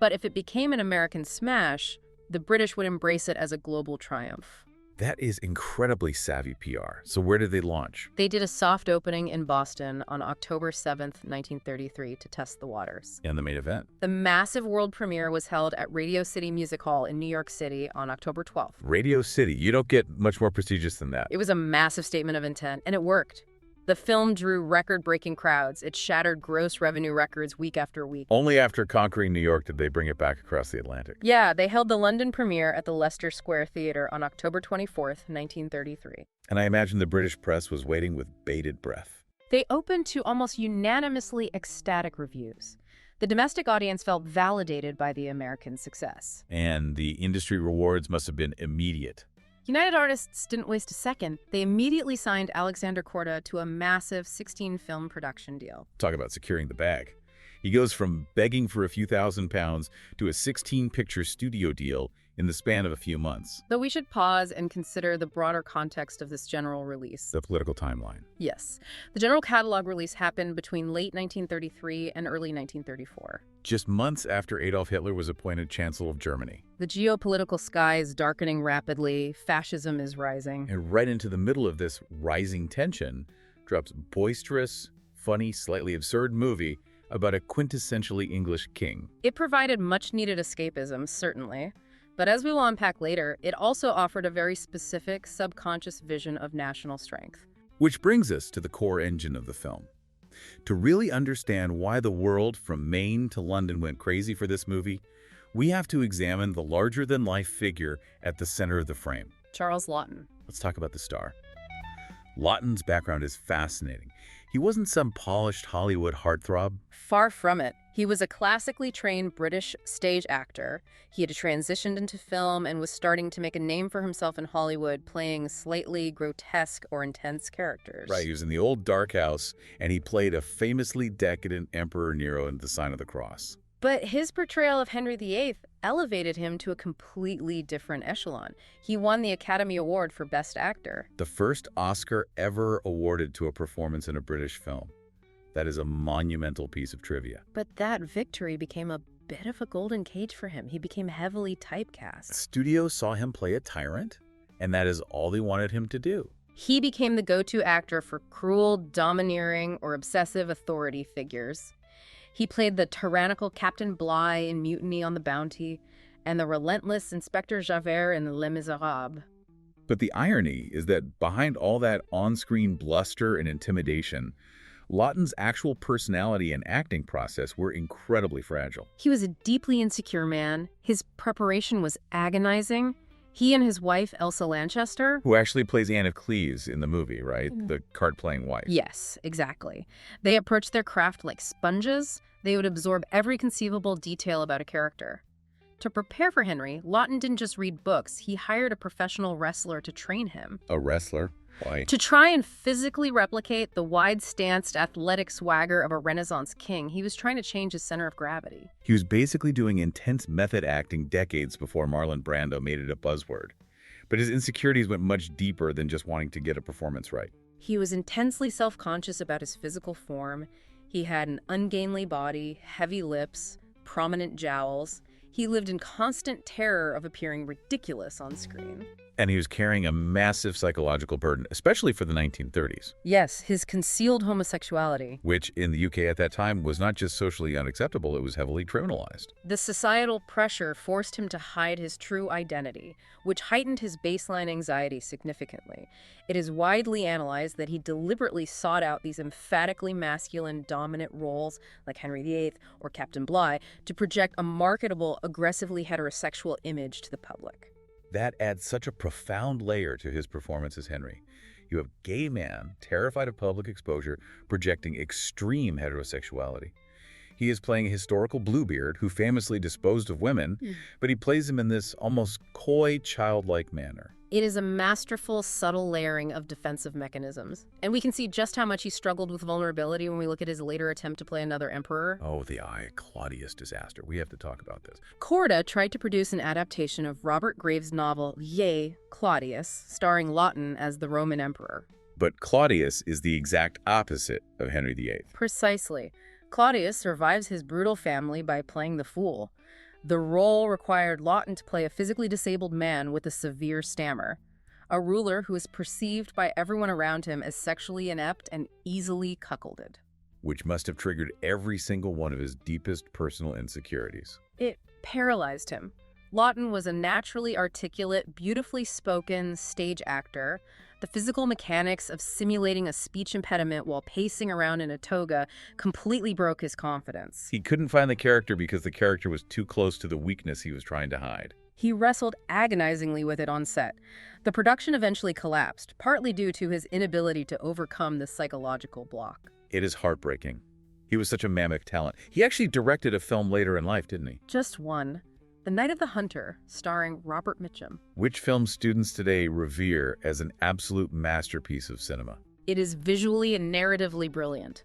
But if it became an American smash, the British would embrace it as a global triumph. That is incredibly savvy PR. So where did they launch? They did a soft opening in Boston on October 7th, 1933 to test the waters. And the main event? The massive world premiere was held at Radio City Music Hall in New York City on October 12th. Radio City. You don't get much more prestigious than that. It was a massive statement of intent, and it worked. The film drew record-breaking crowds. It shattered gross revenue records week after week. Only after conquering New York did they bring it back across the Atlantic. Yeah, they held the London premiere at the Leicester Square Theatre on October 24th, 1933. And I imagine the British press was waiting with bated breath. They opened to almost unanimously ecstatic reviews. The domestic audience felt validated by the American success. And the industry rewards must have been immediate. United Artists didn't waste a second. They immediately signed Alexander Korda to a massive 16-film production deal. Talk about securing the bag. He goes from begging for a few £1,000s to a 16-picture studio deal in the span of a few months. Though we should pause and consider the broader context of this general release. The political timeline. Yes. The general catalog release happened between late 1933 and early 1934. Just months after Adolf Hitler was appointed Chancellor of Germany. The geopolitical sky is darkening rapidly. Fascism is rising. And right into the middle of this rising tension drops boisterous, funny, slightly absurd movie about a quintessentially English king. It provided much-needed escapism, certainly. But as we will unpack later, it also offered a very specific, subconscious vision of national strength. Which brings us to the core engine of the film. To really understand why the world from Maine to London went crazy for this movie, we have to examine the larger-than-life figure at the center of the frame. Charles Laughton. Let's talk about the star. Laughton's background is fascinating. He wasn't some polished Hollywood heartthrob. Far from it. He was a classically trained British stage actor. He had transitioned into film and was starting to make a name for himself in Hollywood, playing slightly grotesque or intense characters. Right, he was in the old dark house, and he played a famously decadent Emperor Nero in The Sign of the Cross. But his portrayal of Henry VIII elevated him to a completely different echelon. He won the Academy Award for Best Actor. The first Oscar ever awarded to a performance in a British film. That is a monumental piece of trivia. But that victory became a bit of a golden cage for him. He became heavily typecast. Studios saw him play a tyrant, and that is all they wanted him to do. He became the go-to actor for cruel, domineering, or obsessive authority figures. He played the tyrannical Captain Bligh in Mutiny on the Bounty and the relentless Inspector Javert in Les Miserables. But the irony is that behind all that on-screen bluster and intimidation, Laughton's actual personality and acting process were incredibly fragile. He was a deeply insecure man. His preparation was agonizing. He and his wife, Elsa Lanchester, who actually plays Anne of Cleves in the movie, right? The card-playing wife. Yes, exactly. They approached their craft like sponges. They would absorb every conceivable detail about a character. To prepare for Henry, Laughton didn't just read books. He hired a professional wrestler to train him. A wrestler? Why? To try and physically replicate the wide-stanced athletic swagger of a Renaissance king, he was trying to change his center of gravity. He was basically doing intense method acting decades before Marlon Brando made it a buzzword. But his insecurities went much deeper than just wanting to get a performance right. He was intensely self-conscious about his physical form. He had an ungainly body, heavy lips, prominent jowls. He lived in constant terror of appearing ridiculous on screen. And he was carrying a massive psychological burden, especially for the 1930s. Yes, his concealed homosexuality. Which, in the UK at that time, was not just socially unacceptable, it was heavily criminalized. The societal pressure forced him to hide his true identity, which heightened his baseline anxiety significantly. It is widely analyzed that he deliberately sought out these emphatically masculine dominant roles, like Henry VIII or Captain Bligh, to project a marketable, aggressively heterosexual image to the public. That adds such a profound layer to his performance as Henry. You have a gay man, terrified of public exposure, projecting extreme heterosexuality. He is playing a historical Bluebeard who famously disposed of women, but he plays them in this almost coy, childlike manner. It is a masterful, subtle layering of defensive mechanisms. And we can see just how much he struggled with vulnerability when we look at his later attempt to play another emperor. Oh, the Claudius disaster. We have to talk about this. Korda tried to produce an adaptation of Robert Graves' novel VIII, Claudius, starring Laughton as the Roman emperor. But Claudius is the exact opposite of Henry VIII. Precisely. Claudius survives his brutal family by playing the fool. The role required Laughton to play a physically disabled man with a severe stammer, a ruler who is perceived by everyone around him as sexually inept and easily cuckolded. Which must have triggered every single one of his deepest personal insecurities. It paralyzed him. Laughton was a naturally articulate, beautifully spoken stage actor. The physical mechanics of simulating a speech impediment while pacing around in a toga completely broke his confidence. He couldn't find the character because the character was too close to the weakness he was trying to hide. He wrestled agonizingly with it on set. The production eventually collapsed, partly due to his inability to overcome this psychological block. It is heartbreaking. He was such a mammoth talent. He actually directed a film later in life, didn't he? Just one. The Night of the Hunter, starring Robert Mitchum. Which film students today revere as an absolute masterpiece of cinema. It is visually and narratively brilliant.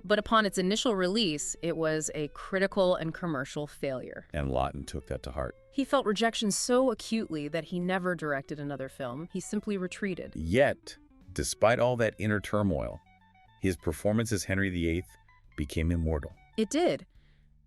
But upon its initial release, it was a critical and commercial failure. And Laughton took that to heart. He felt rejection so acutely that he never directed another film. He simply retreated. Yet, despite all that inner turmoil, his performance as Henry VIII became immortal. It did.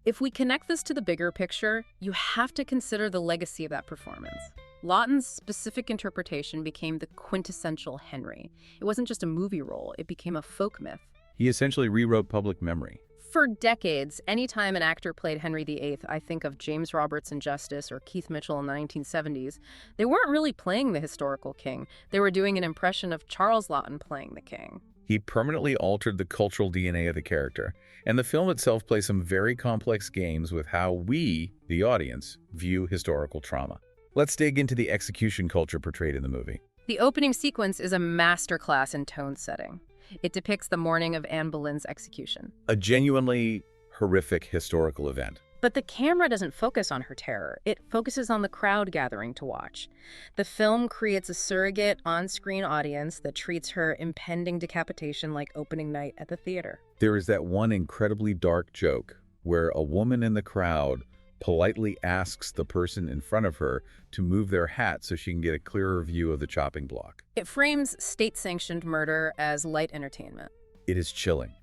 If we connect this to the bigger picture, you have to consider the legacy of that performance. Laughton's specific interpretation became the quintessential Henry. It wasn't just a movie role, it became a folk myth. He essentially rewrote public memory. For decades, anytime an actor played Henry VIII, I think of James Roberts in Justice or Keith Mitchell in the 1970s, they weren't really playing the historical king. They were doing an impression of Charles Laughton playing the king. He permanently altered the cultural DNA of the character, and the film itself plays some very complex games with how we, the audience, view historical trauma. Let's dig into the execution culture portrayed in the movie. The opening sequence is a masterclass in tone setting. It depicts the morning of Anne Boleyn's execution. A genuinely horrific historical event. But the camera doesn't focus on her terror. It focuses on the crowd gathering to watch. The film creates a surrogate on-screen audience that treats her impending decapitation like opening night at the theater. There is that one incredibly dark joke where a woman in the crowd politely asks the person in front of her to move their hat so she can get a clearer view of the chopping block. It frames state-sanctioned murder as light entertainment. It is chilling.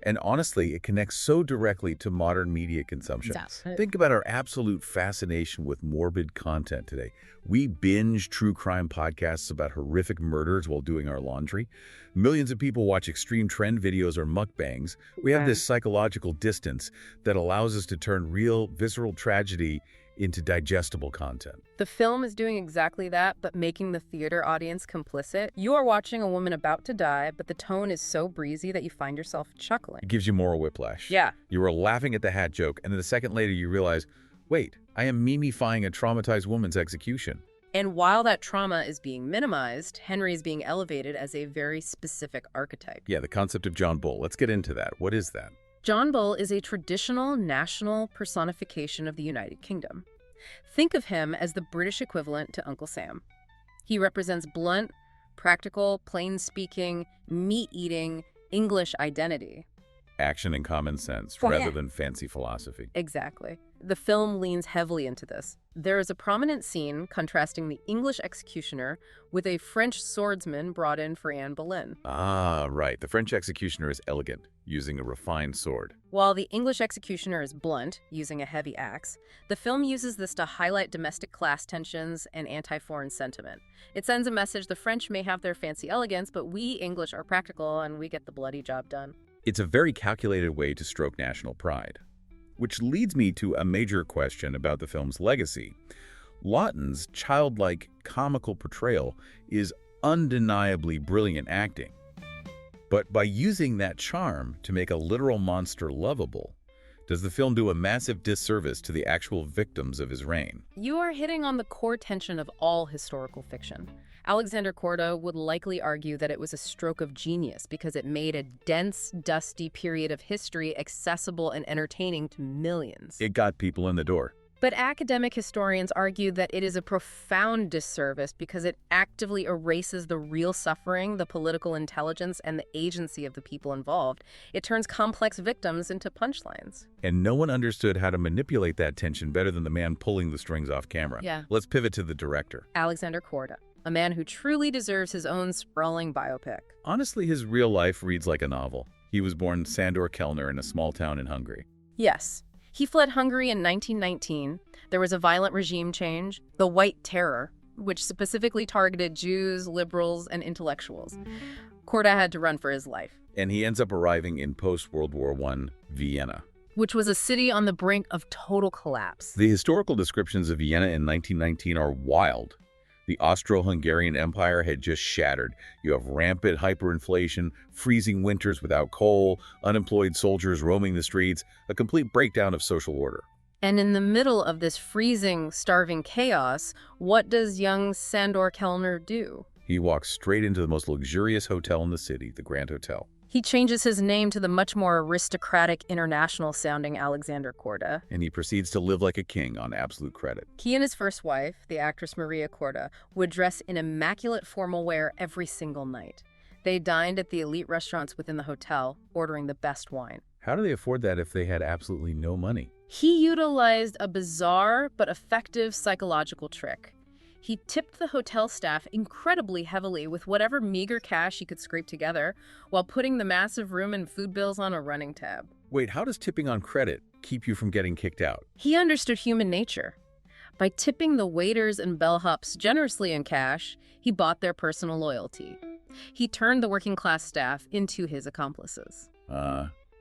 And honestly, it connects so directly to modern media consumption. Think about our absolute fascination with morbid content today. We binge true crime podcasts about horrific murders while doing our laundry. Millions of people watch extreme trend videos or mukbangs. We have this psychological distance that allows us to turn real, visceral tragedy into digestible content. The film is doing exactly that, but making the theater audience complicit. You are watching a woman about to die, but the tone is so breezy that you find yourself chuckling. It gives you moral whiplash. Yeah. You were laughing at the hat joke, and then a second later you realize, wait, I am mimifying a traumatized woman's execution. And while that trauma is being minimized, Henry is being elevated as a very specific archetype. Yeah, the concept of John Bull. Let's get into that. What is that? John Bull is a traditional national personification of the United Kingdom. Think of him as the British equivalent to Uncle Sam. He represents blunt, practical, plain-speaking, meat-eating English identity. Action and common sense rather than fancy philosophy. Exactly. The film leans heavily into this. There is a prominent scene contrasting the English executioner with a French swordsman brought in for Anne Boleyn. Ah, right. The French executioner is elegant, using a refined sword. While the English executioner is blunt, using a heavy axe, the film uses this to highlight domestic class tensions and anti-foreign sentiment. It sends a message: the French may have their fancy elegance, but we English are practical and we get the bloody job done. It's a very calculated way to stroke national pride. Which leads me to a major question about the film's legacy. Laughton's childlike, comical portrayal is undeniably brilliant acting. But by using that charm to make a literal monster lovable, does the film do a massive disservice to the actual victims of his reign? You are hitting on the core tension of all historical fiction. Alexander Korda would likely argue that it was a stroke of genius because it made a dense, dusty period of history accessible and entertaining to millions. It got people in the door. But academic historians argue that it is a profound disservice because it actively erases the real suffering, the political intelligence, and the agency of the people involved. It turns complex victims into punchlines. And no one understood how to manipulate that tension better than the man pulling the strings off camera. Yeah. Let's pivot to the director. Alexander Korda, a man who truly deserves his own sprawling biopic. Honestly, his real life reads like a novel. He was born Sandor Kellner in a small town in Hungary. Yes. He fled Hungary in 1919. There was a violent regime change, the White Terror, which specifically targeted Jews, liberals, and intellectuals. Korda had to run for his life. And he ends up arriving in post-World War I Vienna, which was a city on the brink of total collapse. The historical descriptions of Vienna in 1919 are wild. The Austro-Hungarian Empire had just shattered. You have rampant hyperinflation, freezing winters without coal, unemployed soldiers roaming the streets, a complete breakdown of social order. And in the middle of this freezing, starving chaos, what does young Sandor Kellner do? He walks straight into the most luxurious hotel in the city, the Grand Hotel. He changes his name to the much more aristocratic, international-sounding Alexander Korda. And he proceeds to live like a king on absolute credit. He and his first wife, the actress Maria Korda, would dress in immaculate formal wear every single night. They dined at the elite restaurants within the hotel, ordering the best wine. How do they afford that if they had absolutely no money? He utilized a bizarre but effective psychological trick. He tipped the hotel staff incredibly heavily with whatever meager cash he could scrape together, while putting the massive room and food bills on a running tab. Wait, how does tipping on credit keep you from getting kicked out? He understood human nature. By tipping the waiters and bellhops generously in cash, he bought their personal loyalty. He turned the working-class staff into his accomplices.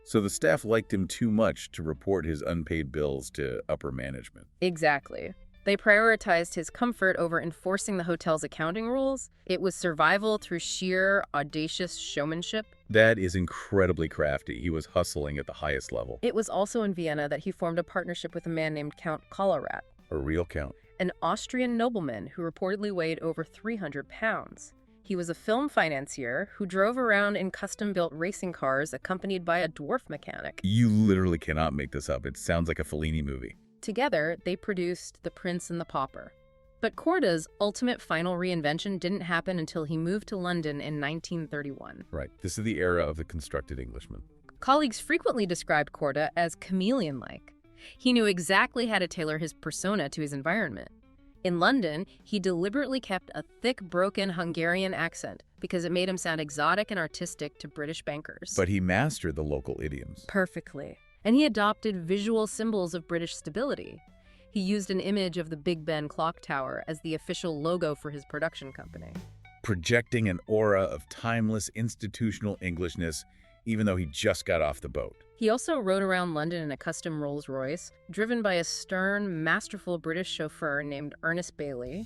So the staff liked him too much to report his unpaid bills to upper management. Exactly. They prioritized his comfort over enforcing the hotel's accounting rules. It was survival through sheer, audacious showmanship. That is incredibly crafty. He was hustling at the highest level. It was also in Vienna that he formed a partnership with a man named Count Kolowrat, A real count. an Austrian nobleman who reportedly weighed over 300 pounds. He was a film financier who drove around in custom-built racing cars accompanied by a dwarf mechanic. You literally cannot make this up. It sounds like a Fellini movie. Together, they produced The Prince and the Pauper. But Korda's ultimate final reinvention didn't happen until he moved to London in 1931. Right. This is the era of the constructed Englishman. Colleagues frequently described Korda as chameleon-like. He knew exactly how to tailor his persona to his environment. In London, he deliberately kept a thick, broken Hungarian accent because it made him sound exotic and artistic to British bankers. But he mastered the local idioms. Perfectly. And he adopted visual symbols of British stability. He used an image of the Big Ben clock tower as the official logo for his production company. Projecting an aura of timeless institutional Englishness, even though he just got off the boat. He also rode around London in a custom Rolls-Royce, driven by a stern, masterful British chauffeur named Ernest Bailey.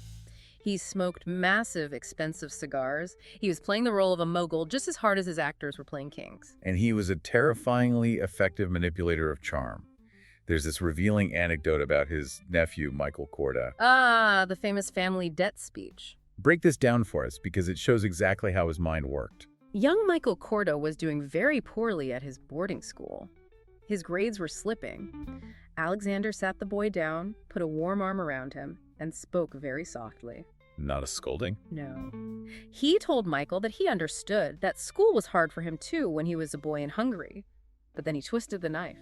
He smoked massive, expensive cigars. He was playing the role of a mogul just as hard as his actors were playing kings. And he was a terrifyingly effective manipulator of charm. There's this revealing anecdote about his nephew, Michael Korda. Ah, the famous family debt speech. Break this down for us, because it shows exactly how his mind worked. Young Michael Korda was doing very poorly at his boarding school. His grades were slipping. Alexander sat the boy down, put a warm arm around him, and spoke very softly. Not a scolding? No. He told Michael that he understood that school was hard for him too when he was a boy in Hungary. But then he twisted the knife.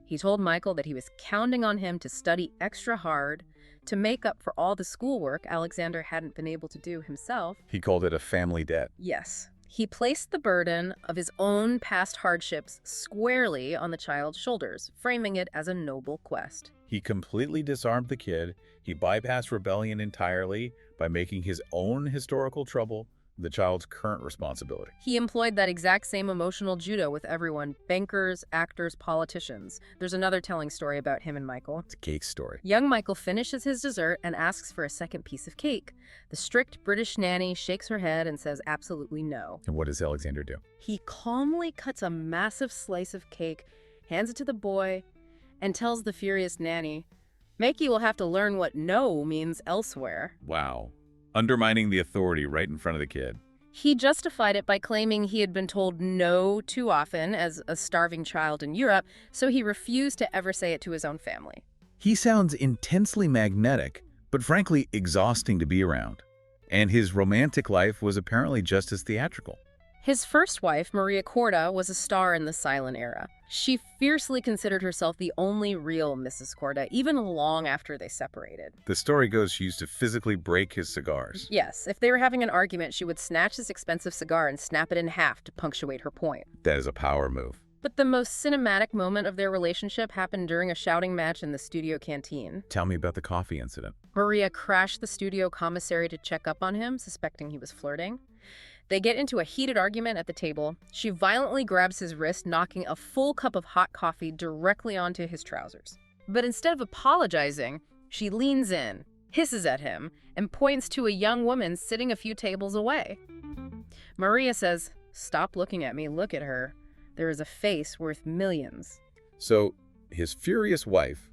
He told Michael that he was counting on him to study extra hard to make up for all the schoolwork Alexander hadn't been able to do himself. He called it a family debt. Yes. He placed the burden of his own past hardships squarely on the child's shoulders, framing it as a noble quest. He completely disarmed the kid. He bypassed rebellion entirely by making his own historical trouble the child's current responsibility. He employed that exact same emotional judo with everyone, bankers, actors, politicians. There's another telling story about him and Michael. It's a cake story. Young Michael finishes his dessert and asks for a second piece of cake. The strict British nanny shakes her head and says absolutely no. And what does Alexander do? He calmly cuts a massive slice of cake, hands it to the boy, and tells the furious nanny, "Makey will have to learn what no means elsewhere." Wow. Undermining the authority right in front of the kid. He justified it by claiming he had been told no too often as a starving child in Europe, so he refused to ever say it to his own family. He sounds intensely magnetic, but frankly exhausting to be around. And his romantic life was apparently just as theatrical. His first wife, Maria Korda, was a star in the silent era. She fiercely considered herself the only real Mrs. Korda, even long after they separated. The story goes she used to physically break his cigars. Yes, if they were having an argument, she would snatch his expensive cigar and snap it in half to punctuate her point. That is a power move. But the most cinematic moment of their relationship happened during a shouting match in the studio canteen. Tell me about the coffee incident. Maria crashed the studio commissary to check up on him, suspecting he was flirting. They get into a heated argument at the table. She violently grabs his wrist, knocking a full cup of hot coffee directly onto his trousers. But instead of apologizing, she leans in, hisses at him, and points to a young woman sitting a few tables away. Maria says, "Stop looking at me, look at her. There is a face worth millions." So, his furious wife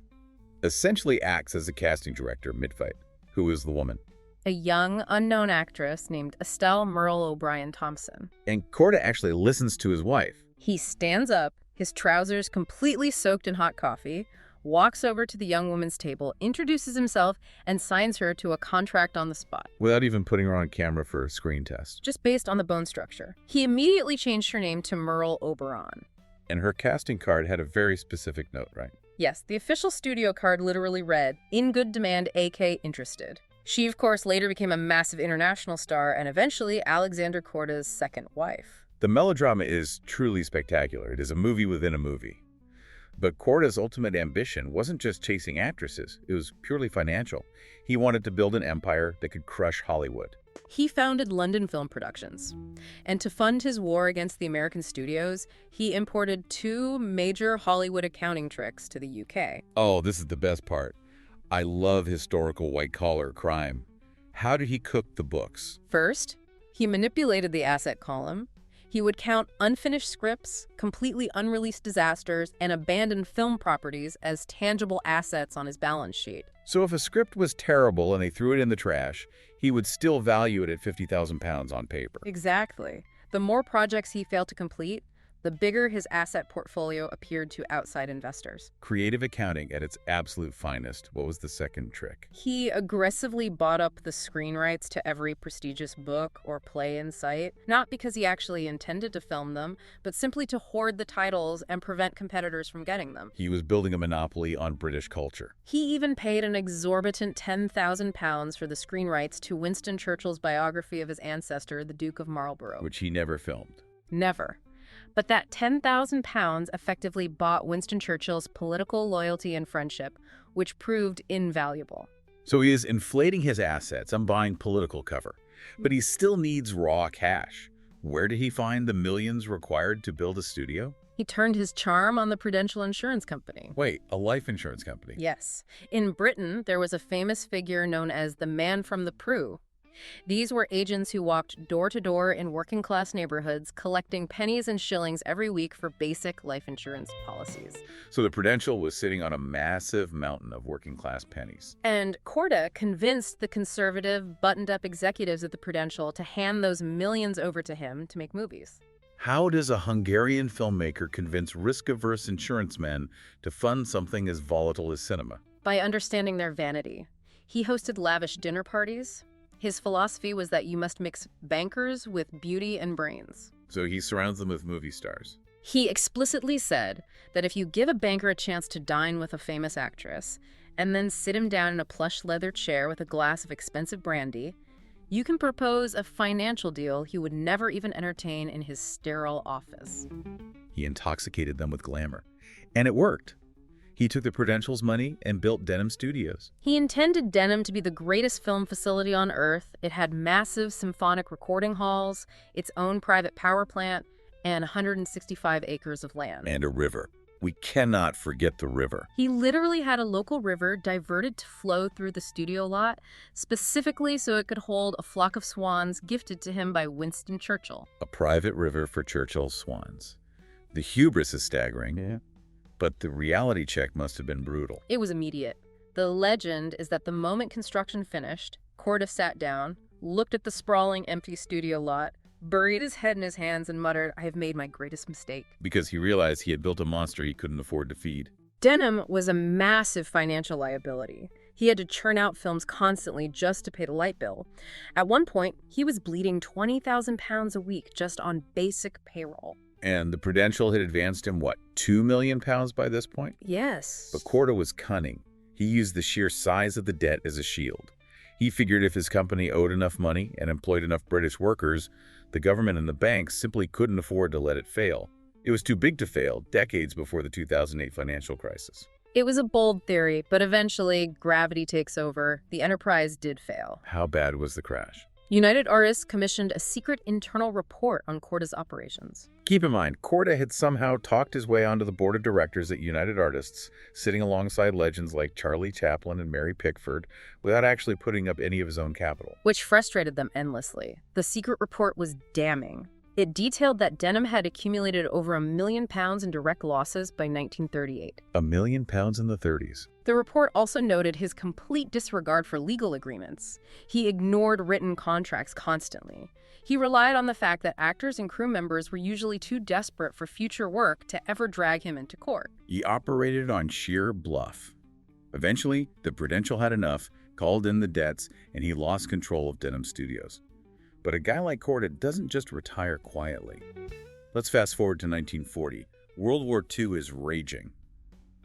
essentially acts as a casting director mid-fight. Who is the woman? A young, unknown actress named Estelle Merle O'Brien Thompson. And Korda actually listens to his wife. He stands up, his trousers completely soaked in hot coffee, walks over to the young woman's table, introduces himself, and signs her to a contract on the spot. Without even putting her on camera for a screen test. Just based on the bone structure. He immediately changed her name to Merle Oberon. And her casting card had a very specific note, right? Yes, the official studio card literally read, "In good demand, AK interested." She, of course, later became a massive international star and eventually Alexander Korda's second wife. The melodrama is truly spectacular. It is a movie within a movie. But Korda's ultimate ambition wasn't just chasing actresses. It was purely financial. He wanted to build an empire that could crush Hollywood. He founded London Film Productions. And to fund his war against the American studios, he imported 2 major Hollywood accounting tricks to the UK. Oh, this is the best part. I love historical white-collar crime. How did he cook the books? First, he manipulated the asset column. He would count unfinished scripts, completely unreleased disasters, and abandoned film properties as tangible assets on his balance sheet. So if a script was terrible and they threw it in the trash, he would still value it at £50,000 on paper. Exactly. The more projects he failed to complete, the bigger his asset portfolio appeared to outside investors. Creative accounting at its absolute finest. What was the second trick? He aggressively bought up the screen rights to every prestigious book or play in sight, not because he actually intended to film them, but simply to hoard the titles and prevent competitors from getting them. He was building a monopoly on British culture. He even paid an exorbitant £10,000 for the screen rights to Winston Churchill's biography of his ancestor, the Duke of Marlborough. Which he never filmed. Never. But that £10,000 effectively bought Winston Churchill's political loyalty and friendship, which proved invaluable. So he is inflating his assets and buying political cover. But he still needs raw cash. Where did he find the millions required to build a studio? He turned his charm on the Prudential Insurance Company. Wait, a life insurance company? Yes. In Britain, there was a famous figure known as the Man from the Prue. These were agents who walked door to door in working-class neighborhoods, collecting pennies and shillings every week for basic life insurance policies. So the Prudential was sitting on a massive mountain of working-class pennies. And Korda convinced the conservative, buttoned-up executives at the Prudential to hand those millions over to him to make movies. How does a Hungarian filmmaker convince risk-averse insurance men to fund something as volatile as cinema? By understanding their vanity. He hosted lavish dinner parties. His philosophy was that you must mix bankers with beauty and brains. So he surrounds them with movie stars. He explicitly said that if you give a banker a chance to dine with a famous actress and then sit him down in a plush leather chair with a glass of expensive brandy, you can propose a financial deal he would never even entertain in his sterile office. He intoxicated them with glamour. And it worked. He took the Prudential's money and built Denham Studios. He intended Denham to be the greatest film facility on Earth. It had massive symphonic recording halls, its own private power plant, and 165 acres of land. And a river. We cannot forget the river. He literally had a local river diverted to flow through the studio lot, specifically so it could hold a flock of swans gifted to him by Winston Churchill. A private river for Churchill's swans. The hubris is staggering. Yeah. But the reality check must have been brutal. It was immediate. The legend is that the moment construction finished, Korda sat down, looked at the sprawling, empty studio lot, buried his head in his hands and muttered, "I have made my greatest mistake." Because he realized he had built a monster he couldn't afford to feed. Denham was a massive financial liability. He had to churn out films constantly just to pay the light bill. At one point, he was bleeding £20,000 a week just on basic payroll. And the Prudential had advanced him, what, £2 million by this point? Yes. But Korda was cunning. He used the sheer size of the debt as a shield. He figured if his company owed enough money and employed enough British workers, the government and the banks simply couldn't afford to let it fail. It was too big to fail decades before the 2008 financial crisis. It was a bold theory, but eventually gravity takes over. The enterprise did fail. How bad was the crash? United Artists commissioned a secret internal report on Korda's operations. Keep in mind, Korda had somehow talked his way onto the board of directors at United Artists, sitting alongside legends like Charlie Chaplin and Mary Pickford, without actually putting up any of his own capital. Which frustrated them endlessly. The secret report was damning. It detailed that Denham had accumulated over £1 million in direct losses by 1938. £1 million in the 30s. The report also noted his complete disregard for legal agreements. He ignored written contracts constantly. He relied on the fact that actors and crew members were usually too desperate for future work to ever drag him into court. He operated on sheer bluff. Eventually, the Prudential had enough, called in the debts, and he lost control of Denham Studios. But a guy like Korda doesn't just retire quietly. Let's fast forward to 1940. World War II is raging.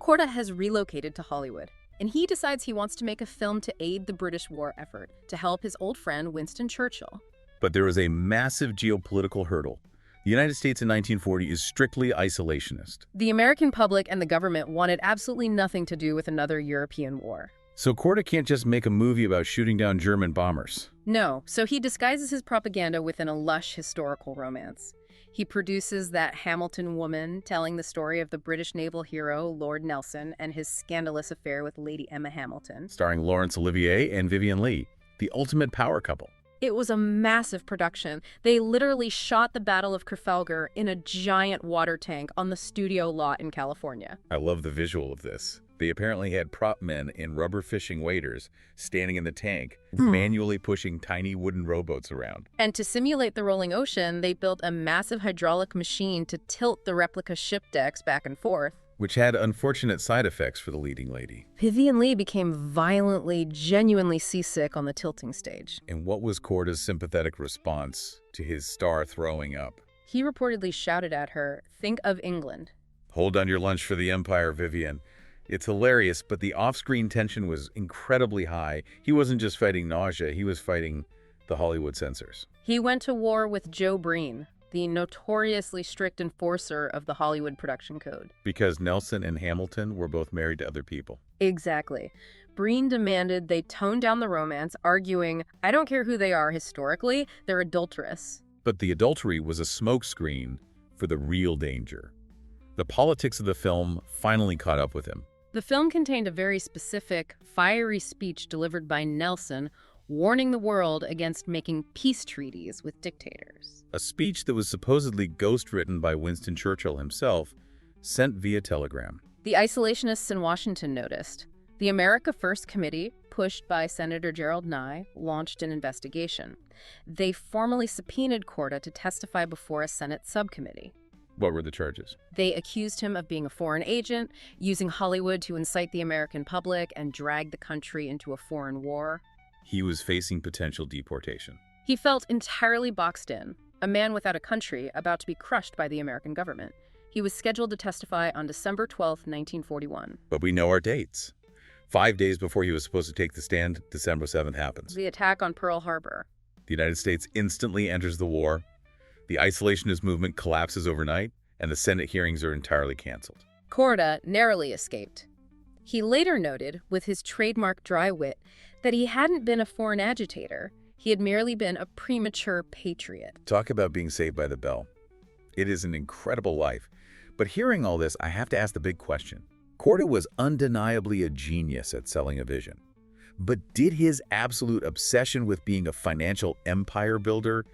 Korda has relocated to Hollywood, and he decides he wants to make a film to aid the British war effort, to help his old friend Winston Churchill. But there is a massive geopolitical hurdle. The United States in 1940 is strictly isolationist. The American public and the government wanted absolutely nothing to do with another European war. So Korda can't just make a movie about shooting down German bombers. No, so he disguises his propaganda within a lush historical romance. He produces That Hamilton Woman, telling the story of the British naval hero Lord Nelson and his scandalous affair with Lady Emma Hamilton. Starring Laurence Olivier and Vivien Leigh, the ultimate power couple. It was a massive production. They literally shot the Battle of Trafalgar in a giant water tank on the studio lot in California. I love the visual of this. They apparently had prop men in rubber fishing waders standing in the tank, manually pushing tiny wooden rowboats around. And to simulate the rolling ocean, they built a massive hydraulic machine to tilt the replica ship decks back and forth. Which had unfortunate side effects for the leading lady. Vivien Leigh became violently, genuinely seasick on the tilting stage. And what was Korda's sympathetic response to his star throwing up? He reportedly shouted at her, "Think of England." Hold on your lunch for the Empire, Vivien. It's hilarious, but the off-screen tension was incredibly high. He wasn't just fighting nausea, he was fighting the Hollywood censors. He went to war with Joe Breen, the notoriously strict enforcer of the Hollywood production code. Because Nelson and Hamilton were both married to other people. Exactly. Breen demanded they tone down the romance, arguing, "I don't care who they are historically, they're adulterous." But the adultery was a smokescreen for the real danger. The politics of the film finally caught up with him. The film contained a very specific, fiery speech delivered by Nelson, warning the world against making peace treaties with dictators. A speech that was supposedly ghost-written by Winston Churchill himself, sent via telegram. The isolationists in Washington noticed. The America First Committee, pushed by Senator Gerald Nye, launched an investigation. They formally subpoenaed Korda to testify before a Senate subcommittee. What were the charges? They accused him of being a foreign agent, using Hollywood to incite the American public and drag the country into a foreign war. He was facing potential deportation. He felt entirely boxed in, a man without a country about to be crushed by the American government. He was scheduled to testify on December 12, 1941. But we know our dates. 5 days before he was supposed to take the stand, December 7th happens. The attack on Pearl Harbor. The United States instantly enters the war. The isolationist movement collapses overnight, and the Senate hearings are entirely canceled. Korda narrowly escaped. He later noted, with his trademark dry wit, that he hadn't been a foreign agitator. He had merely been a premature patriot. Talk about being saved by the bell. It is an incredible life. But hearing all this, I have to ask the big question. Korda was undeniably a genius at selling a vision. But did his absolute obsession with being a financial empire builder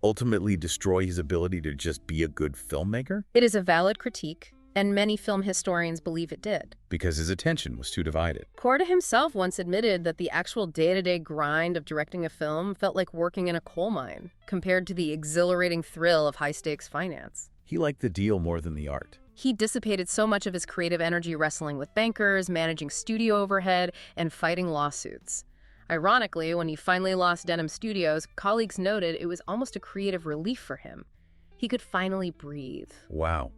ultimately destroy his ability to just be a good filmmaker? It is a valid critique, and many film historians believe it did. Because his attention was too divided. Korda himself once admitted that the actual day-to-day grind of directing a film felt like working in a coal mine, compared to the exhilarating thrill of high-stakes finance. He liked the deal more than the art. He dissipated so much of his creative energy wrestling with bankers, managing studio overhead, and fighting lawsuits. Ironically, when he finally lost Denham Studios, colleagues noted it was almost a creative relief for him. He could finally breathe. Wow.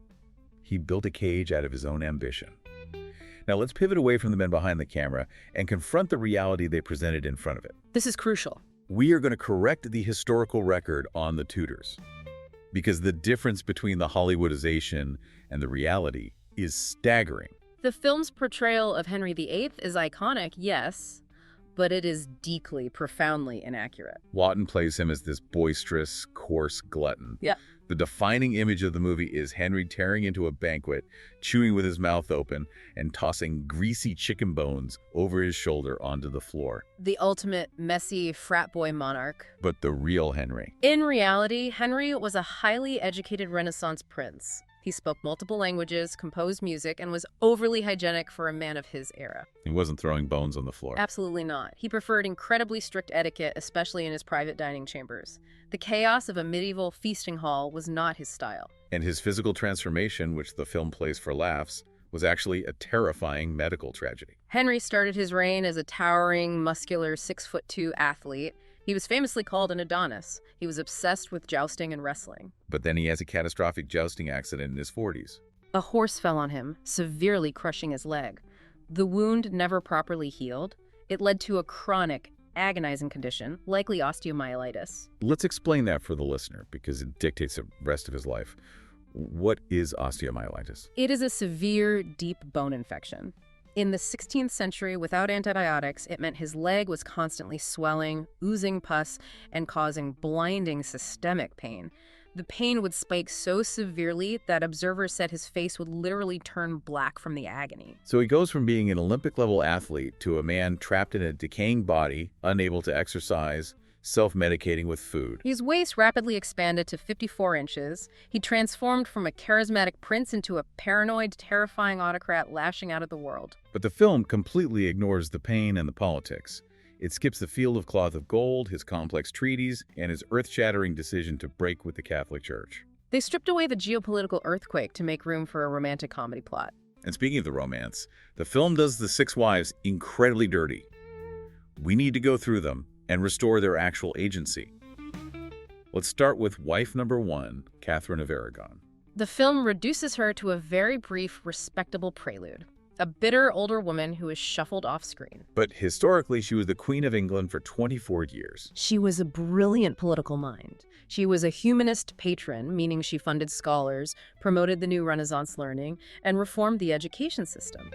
He built a cage out of his own ambition. Now let's pivot away from the men behind the camera and confront the reality they presented in front of it. This is crucial. We are going to correct the historical record on the Tudors, because the difference between the Hollywoodization and the reality is staggering. The film's portrayal of Henry VIII is iconic, yes, but it is deeply, profoundly inaccurate. Laughton plays him as this boisterous, coarse glutton. Yeah. The defining image of the movie is Henry tearing into a banquet, chewing with his mouth open, and tossing greasy chicken bones over his shoulder onto the floor. The ultimate messy frat boy monarch. But the real Henry. In reality, Henry was a highly educated Renaissance prince. He spoke multiple languages, composed music, and was overly hygienic for a man of his era. He wasn't throwing bones on the floor. Absolutely not. He preferred incredibly strict etiquette, especially in his private dining chambers. The chaos of a medieval feasting hall was not his style. And his physical transformation, which the film plays for laughs, was actually a terrifying medical tragedy. Henry started his reign as a towering, muscular 6'2" athlete. He was famously called an Adonis. He was obsessed with jousting and wrestling. But then he has a catastrophic jousting accident in his 40s. A horse fell on him, severely crushing his leg. The wound never properly healed. It led to a chronic, agonizing condition, likely osteomyelitis. Let's explain that for the listener, because it dictates the rest of his life. What is osteomyelitis? It is a severe, deep bone infection. In the 16th century, without antibiotics, it meant his leg was constantly swelling, oozing pus, and causing blinding systemic pain. The pain would spike so severely that observers said his face would literally turn black from the agony. So he goes from being an Olympic-level athlete to a man trapped in a decaying body, unable to exercise, self-medicating with food. His waist rapidly expanded to 54 inches. He transformed from a charismatic prince into a paranoid, terrifying autocrat lashing out at the world. But the film completely ignores the pain and the politics. It skips the field of cloth of gold, his complex treaties, and his earth-shattering decision to break with the Catholic Church. They stripped away the geopolitical earthquake to make room for a romantic comedy plot. And speaking of the romance, the film does the six wives incredibly dirty. We need to go through them and restore their actual agency. Let's start with wife number 1, Catherine of Aragon. The film reduces her to a very brief, respectable prelude. A bitter older woman who is shuffled off screen. But historically, she was the Queen of England for 24 years. She was a brilliant political mind. She was a humanist patron, meaning she funded scholars, promoted the new Renaissance learning, and reformed the education system.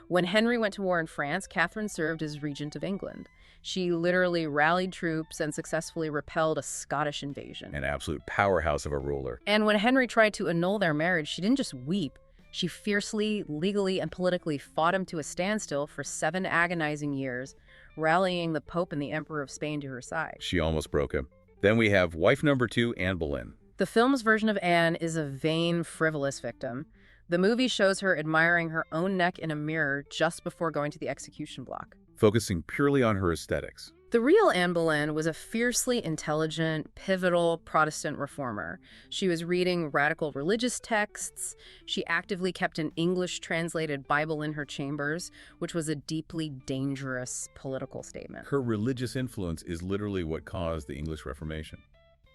When Henry went to war in France, Catherine served as regent of England. She literally rallied troops and successfully repelled a Scottish invasion. An absolute powerhouse of a ruler. And when Henry tried to annul their marriage, she didn't just weep. She fiercely, legally, and politically fought him to a standstill for 7 agonizing years, rallying the Pope and the Emperor of Spain to her side. She almost broke him. Then we have wife number 2, Anne Boleyn. The film's version of Anne is a vain, frivolous victim. The movie shows her admiring her own neck in a mirror just before going to the execution block, focusing purely on her aesthetics. The real Anne Boleyn was a fiercely intelligent, pivotal Protestant reformer. She was reading radical religious texts. She actively kept an English-translated Bible in her chambers, which was a deeply dangerous political statement. Her religious influence is literally what caused the English Reformation.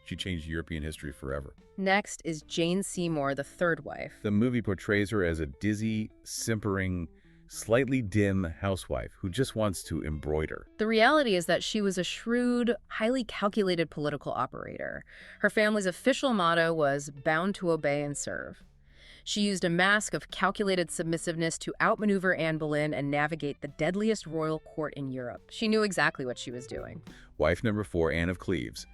She changed European history forever. Next is Jane Seymour, the third wife. The movie portrays her as a dizzy, simpering, slightly dim housewife who just wants to embroider. The reality is that she was a shrewd, highly calculated political operator. Her family's official motto was "bound to obey and serve." She used a mask of calculated submissiveness to outmaneuver Anne Boleyn and navigate the deadliest royal court in Europe. She knew exactly what she was doing. Wife number 4, Anne of Cleves.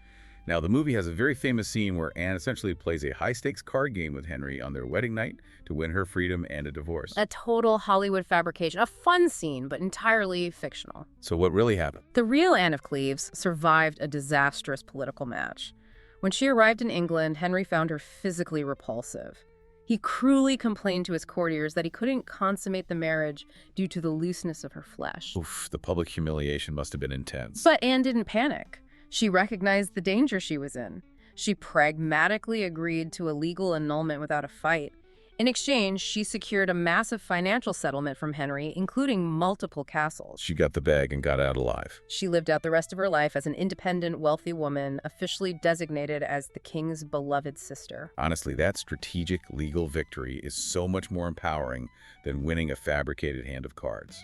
Now, the movie has a very famous scene where Anne essentially plays a high-stakes card game with Henry on their wedding night to win her freedom and a divorce. A total Hollywood fabrication. A fun scene, but entirely fictional. So what really happened? The real Anne of Cleves survived a disastrous political match. When she arrived in England, Henry found her physically repulsive. He cruelly complained to his courtiers that he couldn't consummate the marriage due to the looseness of her flesh. Oof, the public humiliation must have been intense. But Anne didn't panic. She recognized the danger she was in. She pragmatically agreed to a legal annulment without a fight. In exchange, she secured a massive financial settlement from Henry, including multiple castles. She got the bag and got out alive. She lived out the rest of her life as an independent, wealthy woman, officially designated as the king's beloved sister. Honestly, that strategic legal victory is so much more empowering than winning a fabricated hand of cards.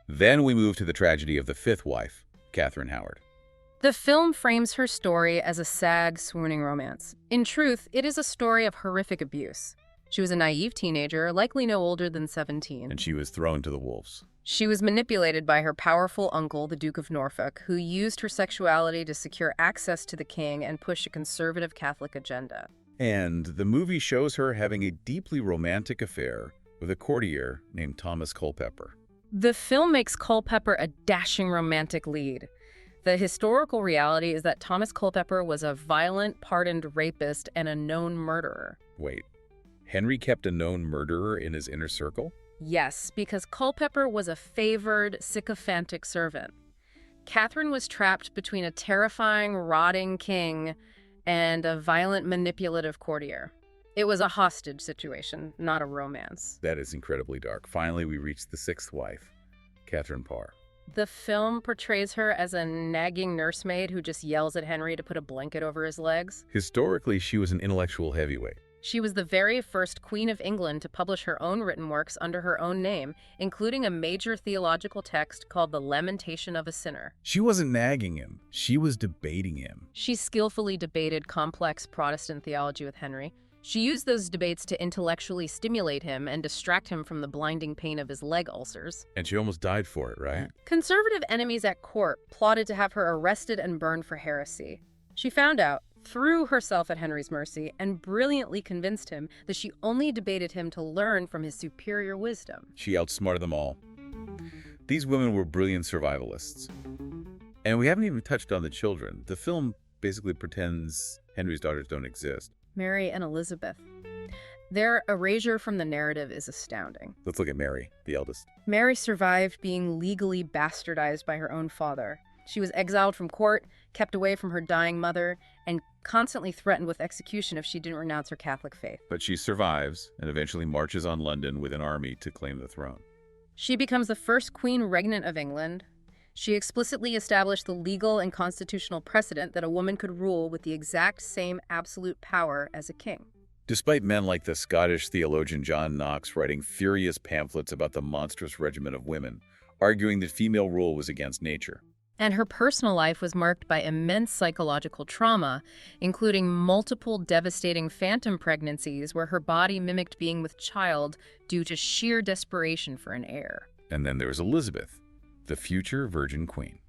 Then we move to the tragedy of the 5th wife, Catherine Howard. The film frames her story as a sad, swooning romance. In truth, it is a story of horrific abuse. She was a naive teenager, likely no older than 17. And she was thrown to the wolves. She was manipulated by her powerful uncle, the Duke of Norfolk, who used her sexuality to secure access to the king and push a conservative Catholic agenda. And the movie shows her having a deeply romantic affair with a courtier named Thomas Culpeper. The film makes Culpeper a dashing romantic lead. The historical reality is that Thomas Culpeper was a violent, pardoned rapist and a known murderer. Wait, Henry kept a known murderer in his inner circle? Yes, because Culpeper was a favored, sycophantic servant. Catherine was trapped between a terrifying, rotting king and a violent, manipulative courtier. It was a hostage situation, not a romance. That is incredibly dark. Finally, we reach the 6th wife, Catherine Parr. The film portrays her as a nagging nursemaid who just yells at Henry to put a blanket over his legs. Historically, she was an intellectual heavyweight. She was the very first Queen of England to publish her own written works under her own name, including a major theological text called The Lamentation of a Sinner. She wasn't nagging him. She was debating him. She skillfully debated complex Protestant theology with Henry. She used those debates to intellectually stimulate him and distract him from the blinding pain of his leg ulcers. And she almost died for it, right? Conservative enemies at court plotted to have her arrested and burned for heresy. She found out, threw herself at Henry's mercy, and brilliantly convinced him that she only debated him to learn from his superior wisdom. She outsmarted them all. These women were brilliant survivalists. And we haven't even touched on the children. The film basically pretends Henry's daughters don't exist. Mary and Elizabeth. Their erasure from the narrative is astounding. Let's look at Mary, the eldest. Mary survived being legally bastardized by her own father. She was exiled from court, kept away from her dying mother, and constantly threatened with execution if she didn't renounce her Catholic faith. But she survives and eventually marches on London with an army to claim the throne. She becomes the first queen regnant of England. She explicitly established the legal and constitutional precedent that a woman could rule with the exact same absolute power as a king. Despite men like the Scottish theologian John Knox writing furious pamphlets about the monstrous regimen of women, arguing that female rule was against nature. And her personal life was marked by immense psychological trauma, including multiple devastating phantom pregnancies where her body mimicked being with child due to sheer desperation for an heir. And then there was Elizabeth, the future Virgin Queen.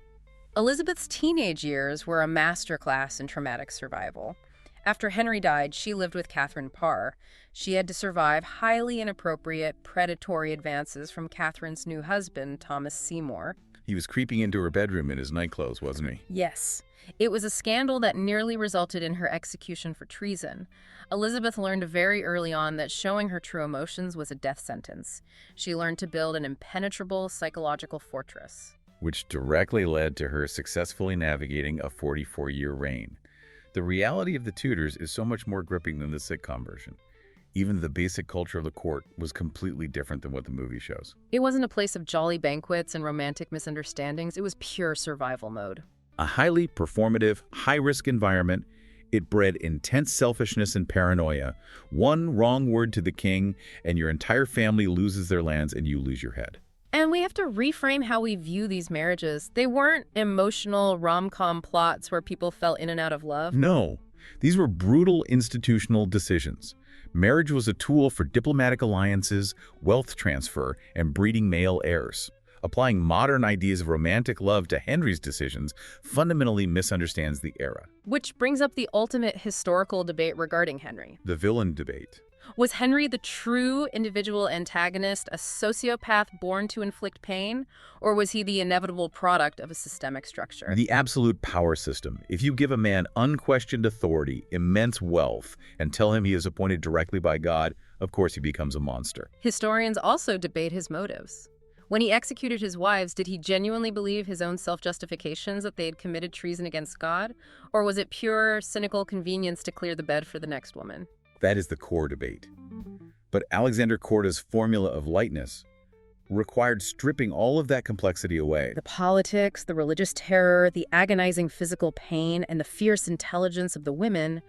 Elizabeth's teenage years were a masterclass in traumatic survival. After Henry died, she lived with Catherine Parr. She had to survive highly inappropriate, predatory advances from Catherine's new husband, Thomas Seymour. He was creeping into her bedroom in his nightclothes, wasn't he? Yes. It was a scandal that nearly resulted in her execution for treason. Elizabeth learned very early on that showing her true emotions was a death sentence. She learned to build an impenetrable psychological fortress, which directly led to her successfully navigating a 44-year reign. The reality of the Tudors is so much more gripping than the sitcom version. Even the basic culture of the court was completely different than what the movie shows. It wasn't a place of jolly banquets and romantic misunderstandings. It was pure survival mode. A highly performative, high-risk environment It bred intense selfishness and paranoia. One wrong word to the king, and your entire family loses their lands and you lose your head. And we have to reframe how we view these marriages. They weren't emotional rom-com plots where people fell in and out of love. No, these were brutal institutional decisions. Marriage was a tool for diplomatic alliances, wealth transfer, and breeding male heirs. Applying modern ideas of romantic love to Henry's decisions fundamentally misunderstands the era. Which brings up the ultimate historical debate regarding Henry. The villain debate. Was Henry the true individual antagonist, a sociopath born to inflict pain, or was he the inevitable product of a systemic structure? The absolute power system. If you give a man unquestioned authority, immense wealth, and tell him he is appointed directly by God, of course he becomes a monster. Historians also debate his motives. When he executed his wives, did he genuinely believe his own self-justifications that they had committed treason against God? Or was it pure, cynical convenience to clear the bed for the next woman? That is the core debate. But Alexander Korda's formula of lightness required stripping all of that complexity away. The politics, the religious terror, the agonizing physical pain, and the fierce intelligence of the women,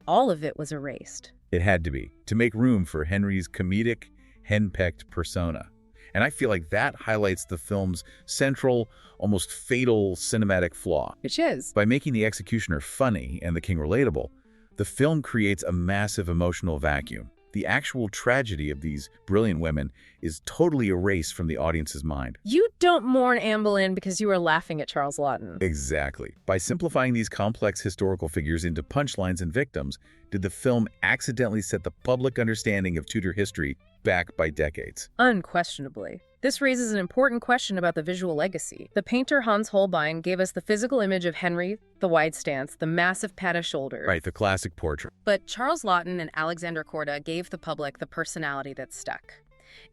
all of it was erased. It had to be, to make room for Henry's comedic, henpecked persona. And I feel like that highlights the film's central, almost fatal cinematic flaw. Which is? By making the executioner funny and the king relatable, the film creates a massive emotional vacuum. The actual tragedy of these brilliant women is totally erased from the audience's mind. You don't mourn Anne Boleyn because you were laughing at Charles Laughton. Exactly. By simplifying these complex historical figures into punchlines and victims, did the film accidentally set the public understanding of Tudor history back by decades? Unquestionably. This raises an important question about the visual legacy. The painter Hans Holbein gave us the physical image of Henry, the wide stance, the massive pad of shoulders. Right, the classic portrait. But Charles Laughton and Alexander Korda gave the public the personality that stuck.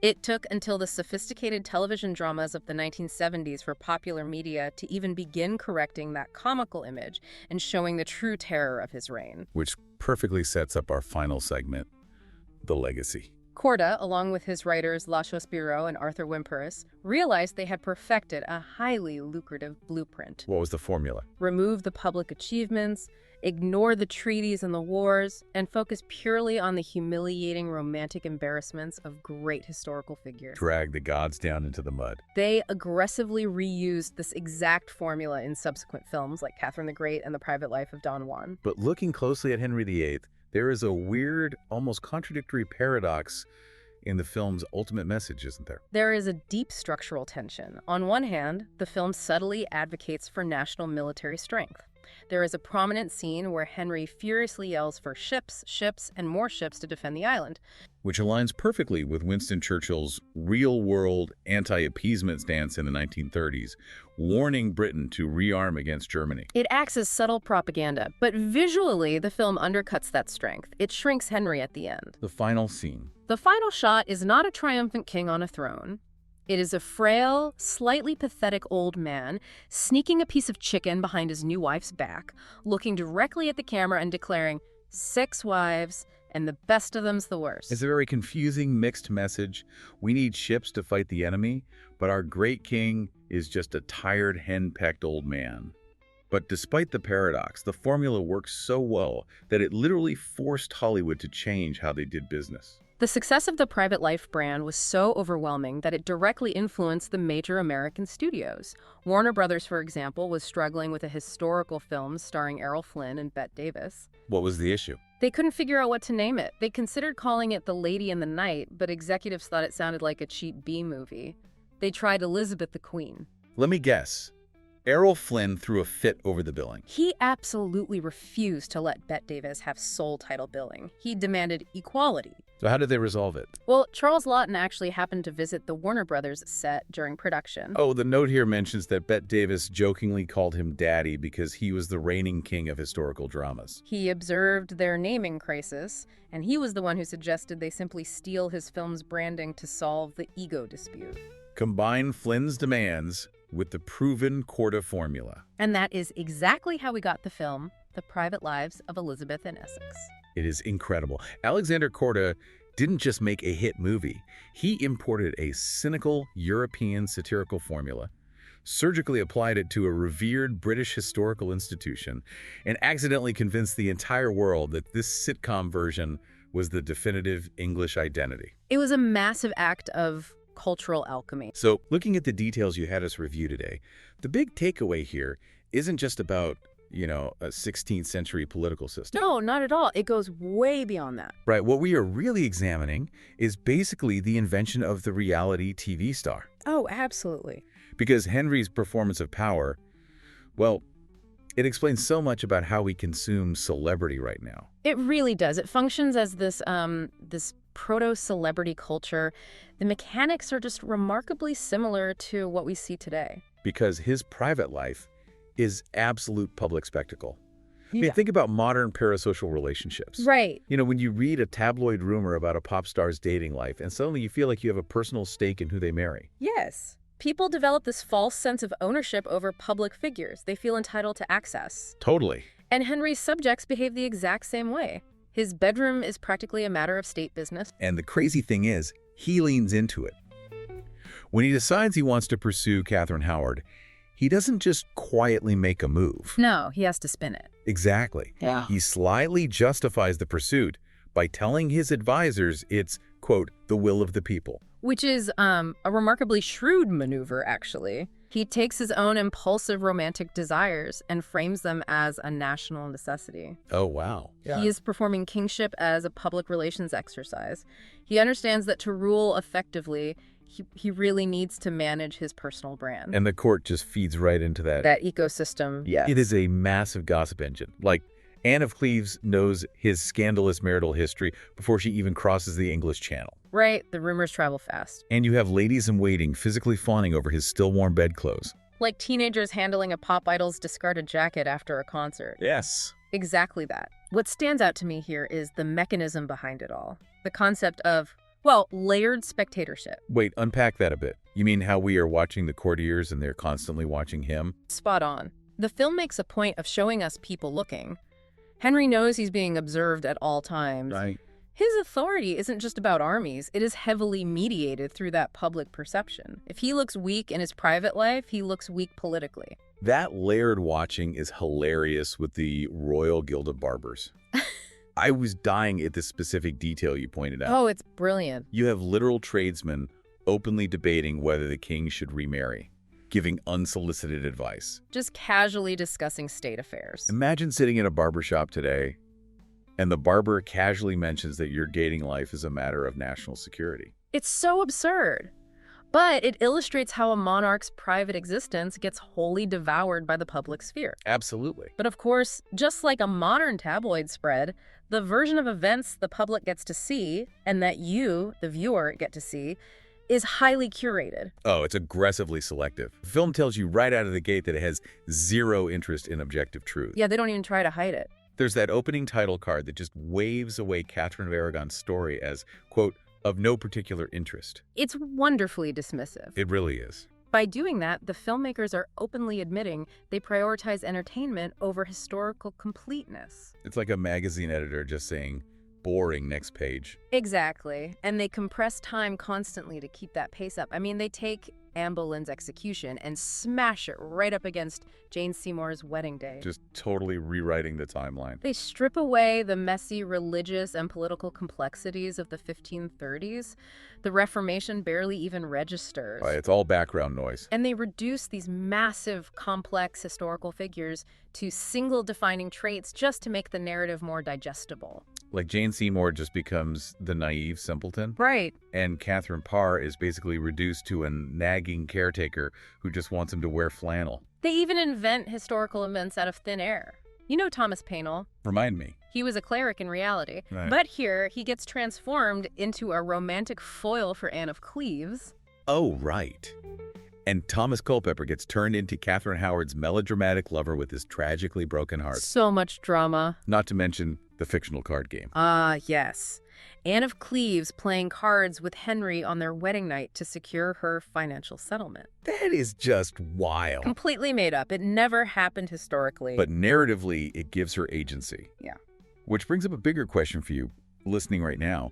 It took until the sophisticated television dramas of the 1970s for popular media to even begin correcting that comical image and showing the true terror of his reign. Which perfectly sets up our final segment, the legacy. Korda, along with his writers La Choisebiro and Arthur Wimperis, realized they had perfected a highly lucrative blueprint. What was the formula? Remove the public achievements, ignore the treaties and the wars, and focus purely on the humiliating romantic embarrassments of great historical figures. Drag the gods down into the mud. They aggressively reused this exact formula in subsequent films like Catherine the Great and The Private Life of Don Juan. But looking closely at Henry VIII, there is a weird, almost contradictory paradox in the film's ultimate message, isn't there? There is a deep structural tension. On one hand, the film subtly advocates for national military strength. There is a prominent scene where Henry furiously yells for ships, ships, and more ships to defend the island. Which aligns perfectly with Winston Churchill's real-world anti-appeasement stance in the 1930s, warning Britain to rearm against Germany. It acts as subtle propaganda, but visually the film undercuts that strength. It shrinks Henry at the end. The final scene. The final shot is not a triumphant king on a throne. It is a frail, slightly pathetic old man sneaking a piece of chicken behind his new wife's back, looking directly at the camera and declaring, 6 wives, and the best of them's the worst. It's a very confusing, mixed message. We need ships to fight the enemy, but our great king is just a tired, henpecked old man. But despite the paradox, the formula works so well that it literally forced Hollywood to change how they did business. The success of the Private Life brand was so overwhelming that it directly influenced the major American studios. Warner Brothers, for example, was struggling with a historical film starring Errol Flynn and Bette Davis. What was the issue? They couldn't figure out what to name it. They considered calling it The Lady in the Night, but executives thought it sounded like a cheap B-movie. They tried Elizabeth the Queen. Let me guess. Errol Flynn threw a fit over the billing. He absolutely refused to let Bette Davis have sole title billing. He demanded equality. So how did they resolve it? Well, Charles Laughton actually happened to visit the Warner Brothers set during production. Oh, the note here mentions that Bette Davis jokingly called him daddy because he was the reigning king of historical dramas. He observed their naming crisis, and he was the one who suggested they simply steal his film's branding to solve the ego dispute. Combine Flynn's demands with the proven Korda formula. And that is exactly how we got the film, The Private Lives of Elizabeth and Essex. It is incredible. Alexander Korda didn't just make a hit movie. He imported a cynical European satirical formula, surgically applied it to a revered British historical institution, and accidentally convinced the entire world that this sitcom version was the definitive English identity. It was a massive act of cultural alchemy. So, looking at the details you had us review today, the big takeaway here isn't just about, a 16th century political system. No, not at all. It goes way beyond that. Right. What we are really examining is basically the invention of the reality TV star. Oh, absolutely. Because Henry's performance of power, well, it explains so much about how we consume celebrity right now. It really does. It functions as this proto-celebrity culture. The mechanics are just remarkably similar to what we see today. Because his private life is absolute public spectacle. I Yeah. mean, think about modern parasocial relationships. Right. When you read a tabloid rumor about a pop star's dating life, and suddenly you feel like you have a personal stake in who they marry. Yes. People develop this false sense of ownership over public figures. They feel entitled to access. Totally. And Henry's subjects behave the exact same way. His bedroom is practically a matter of state business. And the crazy thing is, he leans into it. When he decides he wants to pursue Catherine Howard, he doesn't just quietly make a move. No, he has to spin it. Exactly. Yeah. He slyly justifies the pursuit by telling his advisors it's, quote, the will of the people. Which is a remarkably shrewd maneuver, actually. He takes his own impulsive romantic desires and frames them as a national necessity. Oh, wow. Yeah. He is performing kingship as a public relations exercise. He understands that to rule effectively, he really needs to manage his personal brand. And the court just feeds right into that. That ecosystem. Yeah. It is a massive gossip engine. Like, Anne of Cleves knows his scandalous marital history before she even crosses the English Channel. Right, the rumors travel fast. And you have ladies-in-waiting physically fawning over his still-warm bedclothes. Like teenagers handling a pop idol's discarded jacket after a concert. Yes. Exactly that. What stands out to me here is the mechanism behind it all. The concept of, well, layered spectatorship. Wait, unpack that a bit. You mean how we are watching the courtiers and they're constantly watching him? Spot on. The film makes a point of showing us people looking. Henry knows he's being observed at all times. Right. His authority isn't just about armies. It is heavily mediated through that public perception. If he looks weak in his private life, he looks weak politically. That layered watching is hilarious with the Royal Guild of Barbers. I was dying at this specific detail you pointed out. Oh, it's brilliant. You have literal tradesmen openly debating whether the king should remarry, giving unsolicited advice. Just casually discussing state affairs. Imagine sitting in a barbershop today, and the barber casually mentions that your dating life is a matter of national security. It's so absurd. But it illustrates how a monarch's private existence gets wholly devoured by the public sphere. Absolutely. But of course, just like a modern tabloid spread, the version of events the public gets to see, and that you, the viewer, get to see, is highly curated. Oh, it's aggressively selective. The film tells you right out of the gate that it has zero interest in objective truth. Yeah, they don't even try to hide it. There's that opening title card that just waves away Catherine of Aragon's story as, quote, of no particular interest. It's wonderfully dismissive. It really is. By doing that, the filmmakers are openly admitting they prioritize entertainment over historical completeness. It's like a magazine editor just saying, boring, next page. Exactly. And they compress time constantly to keep that pace up. I mean, they take Anne Boleyn's execution and smash it right up against Jane Seymour's wedding day. Just totally rewriting the timeline. They strip away the messy religious and political complexities of the 1530s. The Reformation barely even registers. Right, it's all background noise. And they reduce these massive, complex historical figures to single defining traits just to make the narrative more digestible. Like Jane Seymour just becomes the naive simpleton. Right. And Catherine Parr is basically reduced to a nagging caretaker who just wants him to wear flannel. They even invent historical events out of thin air. You know Thomas Paine. Remind me. He was a cleric in reality. Right. But here, he gets transformed into a romantic foil for Anne of Cleves. Oh, right. And Thomas Culpeper gets turned into Catherine Howard's melodramatic lover with his tragically broken heart. So much drama. Not to mention the fictional card game. Ah, yes. Anne of Cleves playing cards with Henry on their wedding night to secure her financial settlement. That is just wild. Completely made up. It never happened historically. But narratively, it gives her agency. Yeah. Which brings up a bigger question for you, listening right now.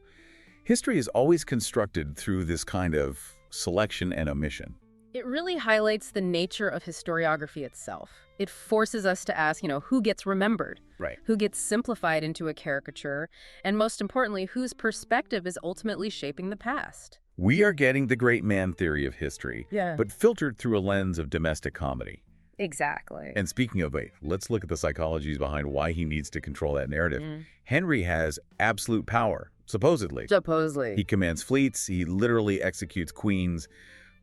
History is always constructed through this kind of selection and omission. It It really highlights the nature of historiography itself. It forces us to ask, who gets remembered? Right. Who gets simplified into a caricature? And most importantly, whose perspective is ultimately shaping the past? We are getting the great man theory of history, Yeah. but filtered through a lens of domestic comedy. Exactly. And speaking of it, let's look at the psychologies behind why he needs to control that narrative. Henry has absolute power, supposedly. Supposedly. He commands fleets, he literally executes queens,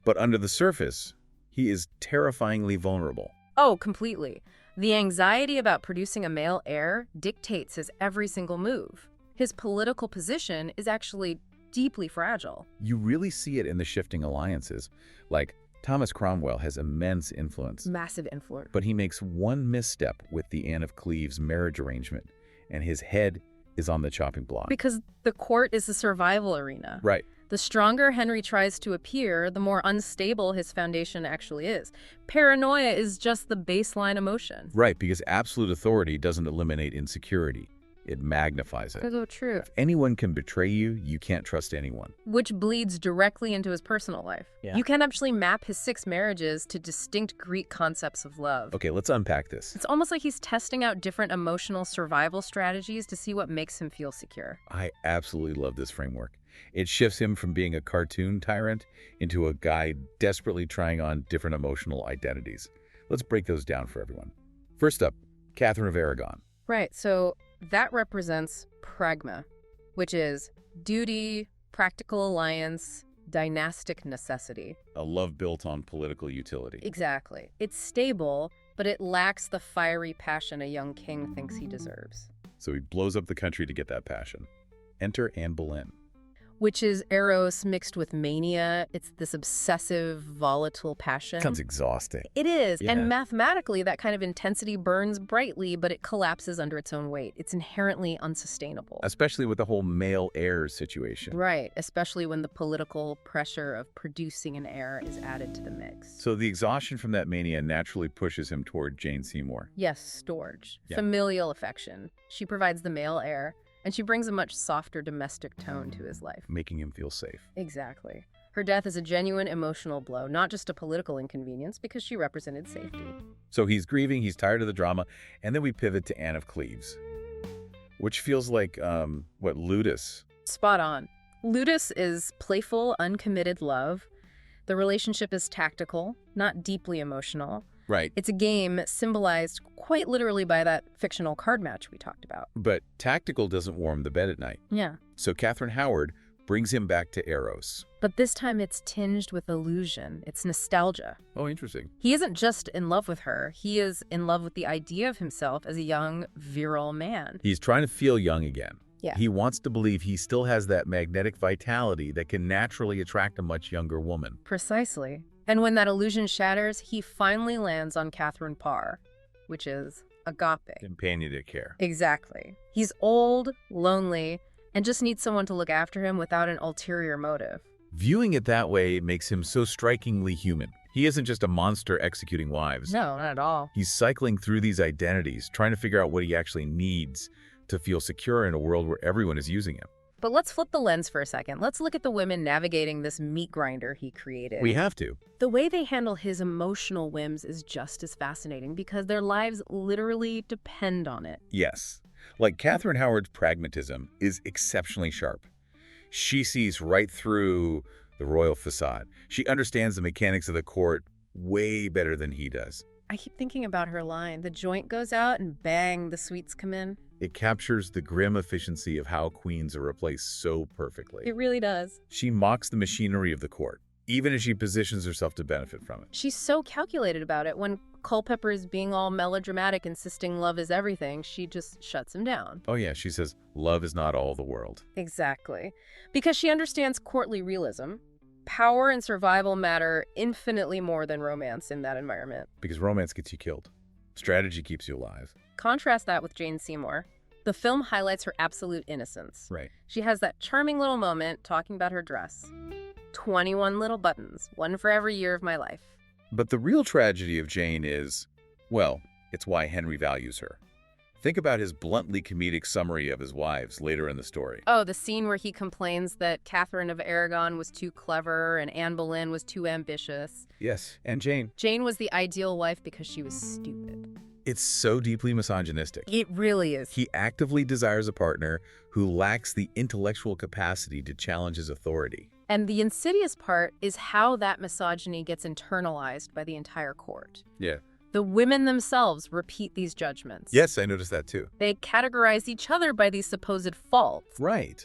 but under the surface, he is terrifyingly vulnerable. Oh, completely. The anxiety about producing a male heir dictates his every single move. His political position is actually deeply fragile. You really see it in the shifting alliances. Like, Thomas Cromwell has immense influence. Massive influence. But he makes one misstep with the Anne of Cleves marriage arrangement, and his head is on the chopping block. Because the court is the survival arena. Right. The stronger Henry tries to appear, the more unstable his foundation actually is. Paranoia is just the baseline emotion. Right, because absolute authority doesn't eliminate insecurity. It magnifies it. So true. If anyone can betray you, you can't trust anyone. Which bleeds directly into his personal life. Yeah. You can actually map his 6 marriages to distinct Greek concepts of love. Okay, let's unpack this. It's almost like he's testing out different emotional survival strategies to see what makes him feel secure. I absolutely love this framework. It shifts him from being a cartoon tyrant into a guy desperately trying on different emotional identities. Let's break those down for everyone. First up, Catherine of Aragon. Right, so that represents pragma, which is duty, practical alliance, dynastic necessity. A love built on political utility. Exactly. It's stable, but it lacks the fiery passion a young king thinks he deserves. So he blows up the country to get that passion. Enter Anne Boleyn. Which is eros mixed with mania. It's this obsessive, volatile passion. Sounds exhausting. It is. Yeah. And mathematically, that kind of intensity burns brightly, but it collapses under its own weight. It's inherently unsustainable. Especially with the whole male heir situation. Right, especially when the political pressure of producing an heir is added to the mix. So the exhaustion from that mania naturally pushes him toward Jane Seymour. Yes, storage. Yeah. Familial affection. She provides the male heir, and she brings a much softer domestic tone to his life. Making him feel safe. Exactly. Her death is a genuine emotional blow, not just a political inconvenience, because she represented safety. So he's grieving, he's tired of the drama, and then we pivot to Anne of Cleves, which feels like, Ludus. Spot on. Ludus is playful, uncommitted love. The relationship is tactical, not deeply emotional. Right. It's a game symbolized quite literally by that fictional card match we talked about. But tactical doesn't warm the bed at night. Yeah. So Catherine Howard brings him back to Eros. But this time it's tinged with illusion. It's nostalgia. Oh, interesting. He isn't just in love with her. He is in love with the idea of himself as a young, virile man. He's trying to feel young again. Yeah. He wants to believe he still has that magnetic vitality that can naturally attract a much younger woman. Precisely. And when that illusion shatters, he finally lands on Catherine Parr, which is agape. Companionate care. Exactly. He's old, lonely, and just needs someone to look after him without an ulterior motive. Viewing it that way makes him so strikingly human. He isn't just a monster executing wives. No, not at all. He's cycling through these identities, trying to figure out what he actually needs to feel secure in a world where everyone is using him. But let's flip the lens for a second. Let's look at the women navigating this meat grinder he created. We have to. The way they handle his emotional whims is just as fascinating because their lives literally depend on it. Yes. Like Catherine Howard's pragmatism is exceptionally sharp. She sees right through the royal facade. She understands the mechanics of the court way better than he does. I keep thinking about her line. The joint goes out and bang, the sweets come in. It captures the grim efficiency of how queens are replaced so perfectly. It really does. She mocks the machinery of the court, even as she positions herself to benefit from it. She's so calculated about it. When Culpeper is being all melodramatic, insisting love is everything, she just shuts him down. Oh yeah, she says, love is not all the world. Exactly. Because she understands courtly realism. Power and survival matter infinitely more than romance in that environment. Because romance gets you killed. Strategy keeps you alive. Contrast that with Jane Seymour. The film highlights her absolute innocence. Right. She has that charming little moment talking about her dress. 21 little buttons, one for every year of my life. But the real tragedy of Jane is, well, it's why Henry values her. Think about his bluntly comedic summary of his wives later in the story. Oh, the scene where he complains that Catherine of Aragon was too clever and Anne Boleyn was too ambitious. Yes, and Jane. Jane was the ideal wife because she was stupid. It's so deeply misogynistic. It really is. He actively desires a partner who lacks the intellectual capacity to challenge his authority. And the insidious part is how that misogyny gets internalized by the entire court. Yeah. The women themselves repeat these judgments. Yes, I noticed that too. They categorize each other by these supposed faults. Right.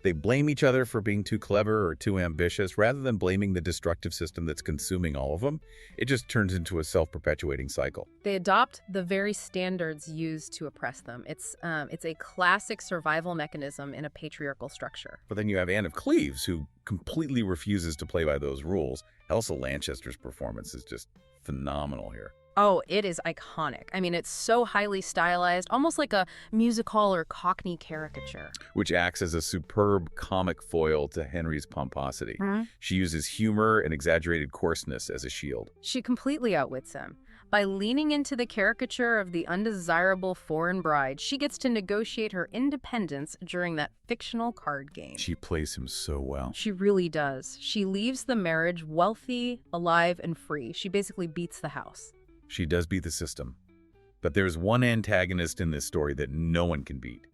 They blame each other for being too clever or too ambitious. Rather than blaming the destructive system that's consuming all of them, it just turns into a self-perpetuating cycle. They adopt the very standards used to oppress them. It's a classic survival mechanism in a patriarchal structure. But then you have Anne of Cleves, who completely refuses to play by those rules. Elsa Lanchester's performance is just phenomenal here. Oh, it is iconic. I mean, it's so highly stylized, almost like a musical or Cockney caricature. Which acts as a superb comic foil to Henry's pomposity. She uses humor and exaggerated coarseness as a shield. She completely outwits him. By leaning into the caricature of the undesirable foreign bride, she gets to negotiate her independence during that fictional card game. She plays him so well. She really does. She leaves the marriage wealthy, alive, and free. She basically beats the house. She does beat the system. But there's one antagonist in this story that no one can beat.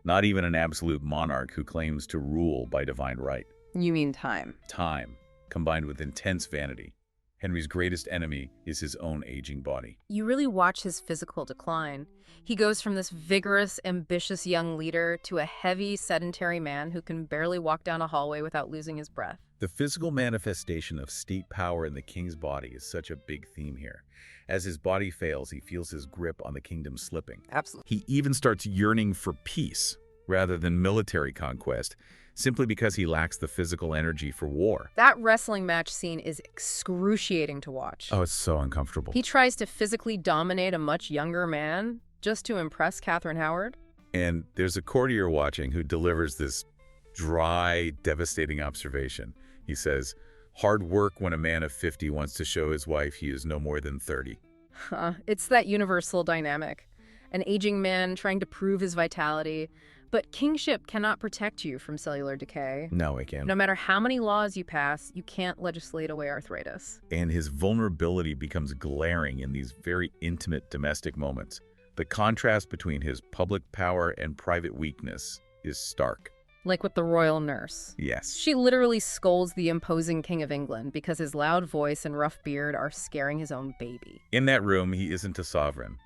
Not even an absolute monarch who claims to rule by divine right. You mean time? Time, combined with intense vanity. Henry's greatest enemy is his own aging body. You really watch his physical decline. He goes from this vigorous, ambitious young leader to a heavy, sedentary man who can barely walk down a hallway without losing his breath. The physical manifestation of state power in the king's body is such a big theme here. As his body fails, he feels his grip on the kingdom slipping. Absolutely. He even starts yearning for peace rather than military conquest, simply because he lacks the physical energy for war. That wrestling match scene is excruciating to watch. Oh, it's so uncomfortable. He tries to physically dominate a much younger man just to impress Catherine Howard. And there's a courtier watching who delivers this dry, devastating observation. He says, "Hard work when a man of 50 wants to show his wife he is no more than 30. It's that universal dynamic. An aging man trying to prove his vitality. But kingship cannot protect you from cellular decay. No, it can't. No matter how many laws you pass, you can't legislate away arthritis. And his vulnerability becomes glaring in these very intimate domestic moments. The contrast between his public power and private weakness is stark. Like with the royal nurse. Yes. She literally scolds the imposing King of England because his loud voice and rough beard are scaring his own baby. In that room, he isn't a sovereign.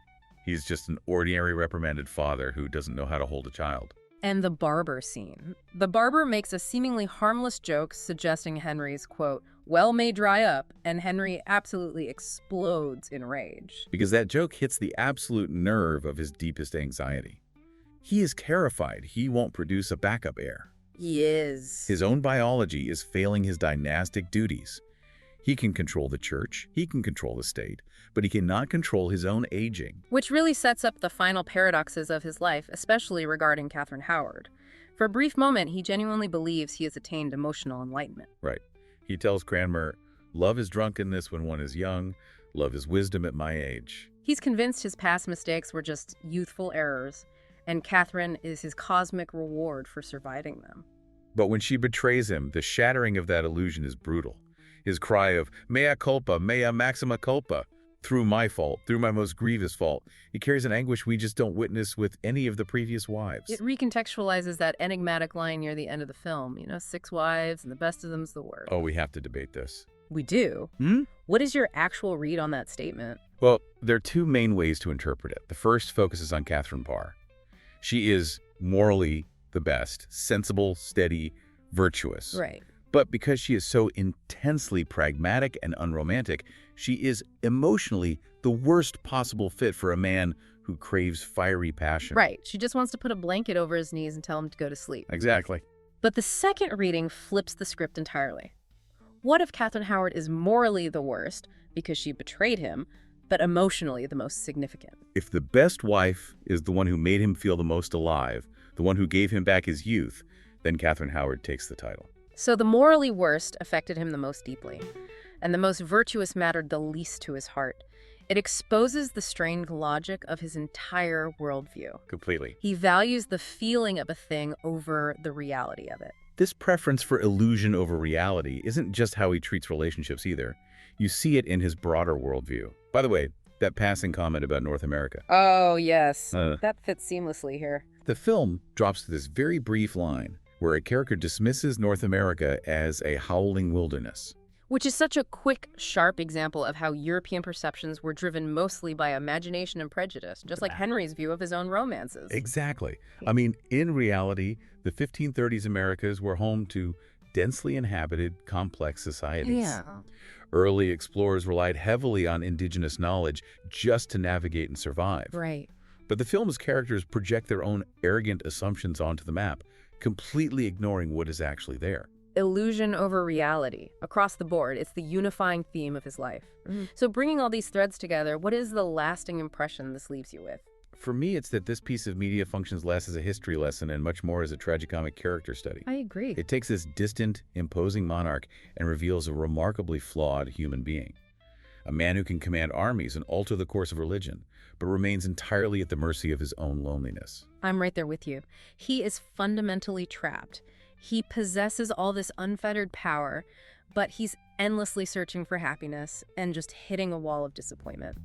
He's just an ordinary reprimanded father who doesn't know how to hold a child. And the barber scene. The barber makes a seemingly harmless joke suggesting Henry's, quote, well may dry up, and Henry absolutely explodes in rage. Because that joke hits the absolute nerve of his deepest anxiety. He is terrified he won't produce a backup heir. He is. His own biology is failing his dynastic duties. He can control the church, he can control the state, but he cannot control his own aging. Which really sets up the final paradoxes of his life, especially regarding Catherine Howard. For a brief moment, he genuinely believes he has attained emotional enlightenment. Right. He tells Cranmer, love is drunkenness when one is young, love is wisdom at my age. He's convinced his past mistakes were just youthful errors, and Catherine is his cosmic reward for surviving them. But when she betrays him, the shattering of that illusion is brutal. His cry of, mea culpa, mea maxima culpa, through my fault, through my most grievous fault, he carries an anguish we just don't witness with any of the previous wives. It recontextualizes that enigmatic line near the end of the film, 6 wives and the best of them's the worst. Oh, we have to debate this. We do? What is your actual read on that statement? Well, there are two main ways to interpret it. The first focuses on Catherine Parr. She is morally the best, sensible, steady, virtuous. Right. But because she is so intensely pragmatic and unromantic, she is emotionally the worst possible fit for a man who craves fiery passion. Right. She just wants to put a blanket over his knees and tell him to go to sleep. Exactly. But the second reading flips the script entirely. What if Catherine Howard is morally the worst because she betrayed him, but emotionally the most significant? If the best wife is the one who made him feel the most alive, the one who gave him back his youth, then Catherine Howard takes the title. So the morally worst affected him the most deeply, and the most virtuous mattered the least to his heart. It exposes the strained logic of his entire worldview. Completely. He values the feeling of a thing over the reality of it. This preference for illusion over reality isn't just how he treats relationships either. You see it in his broader worldview. By the way, that passing comment about North America. Oh, yes. That fits seamlessly here. The film drops to this very brief line where a character dismisses North America as a howling wilderness. Which is such a quick, sharp example of how European perceptions were driven mostly by imagination and prejudice, just like Henry's view of his own romances. Exactly. I mean, in reality, the 1530s Americas were home to densely inhabited, complex societies. Yeah. Early explorers relied heavily on indigenous knowledge just to navigate and survive. Right. But the film's characters project their own arrogant assumptions onto the map, completely ignoring what is actually there. Illusion over reality. Across the board, it's the unifying theme of his life. So bringing all these threads together, what is the lasting impression this leaves you with? For me, it's that this piece of media functions less as a history lesson and much more as a tragicomic character study. I agree. It takes this distant, imposing monarch and reveals a remarkably flawed human being. A man who can command armies and alter the course of religion, but remains entirely at the mercy of his own loneliness. I'm right there with you. He is fundamentally trapped. He possesses all this unfettered power, but he's endlessly searching for happiness and just hitting a wall of disappointment.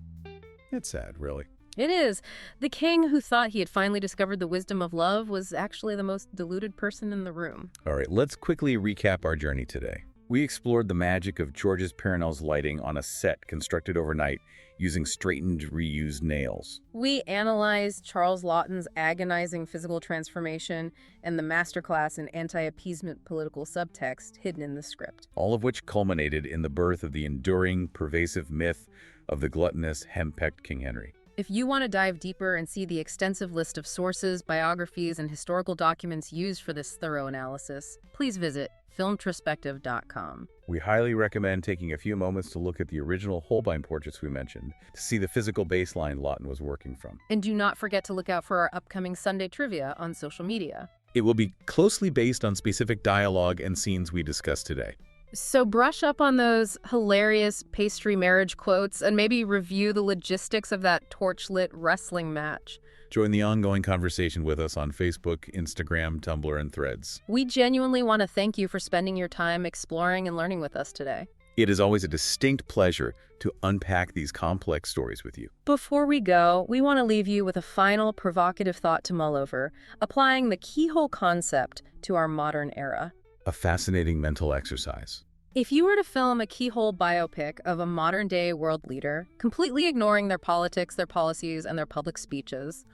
It's sad, really. It is. The king who thought he had finally discovered the wisdom of love was actually the most deluded person in the room. All right, let's quickly recap our journey today. We explored the magic of Georges Perronel's lighting on a set constructed overnight using straightened, reused nails. We analyzed Charles Laughton's agonizing physical transformation and the masterclass in anti-appeasement political subtext hidden in the script. All of which culminated in the birth of the enduring, pervasive myth of the gluttonous, henpecked King Henry. If you want to dive deeper and see the extensive list of sources, biographies, and historical documents used for this thorough analysis, please visit filmtrospective.com. We highly recommend taking a few moments to look at the original Holbein portraits we mentioned to see the physical baseline Laughton was working from. And do not forget to look out for our upcoming Sunday trivia on social media. It will be closely based on specific dialogue and scenes we discussed today. So brush up on those hilarious pastry marriage quotes and maybe review the logistics of that torchlit wrestling match. Join the ongoing conversation with us on Facebook, Instagram, Tumblr, and Threads. We genuinely want to thank you for spending your time exploring and learning with us today. It is always a distinct pleasure to unpack these complex stories with you. Before we go, we want to leave you with a final provocative thought to mull over, applying the keyhole concept to our modern era. A fascinating mental exercise. If you were to film a keyhole biopic of a modern-day world leader, completely ignoring their politics, their policies, and their public speeches,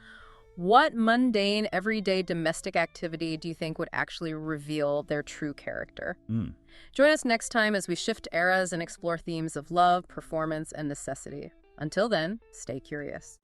what mundane, everyday domestic activity do you think would actually reveal their true character? Join us next time as we shift eras and explore themes of love, performance, and necessity. Until then, stay curious.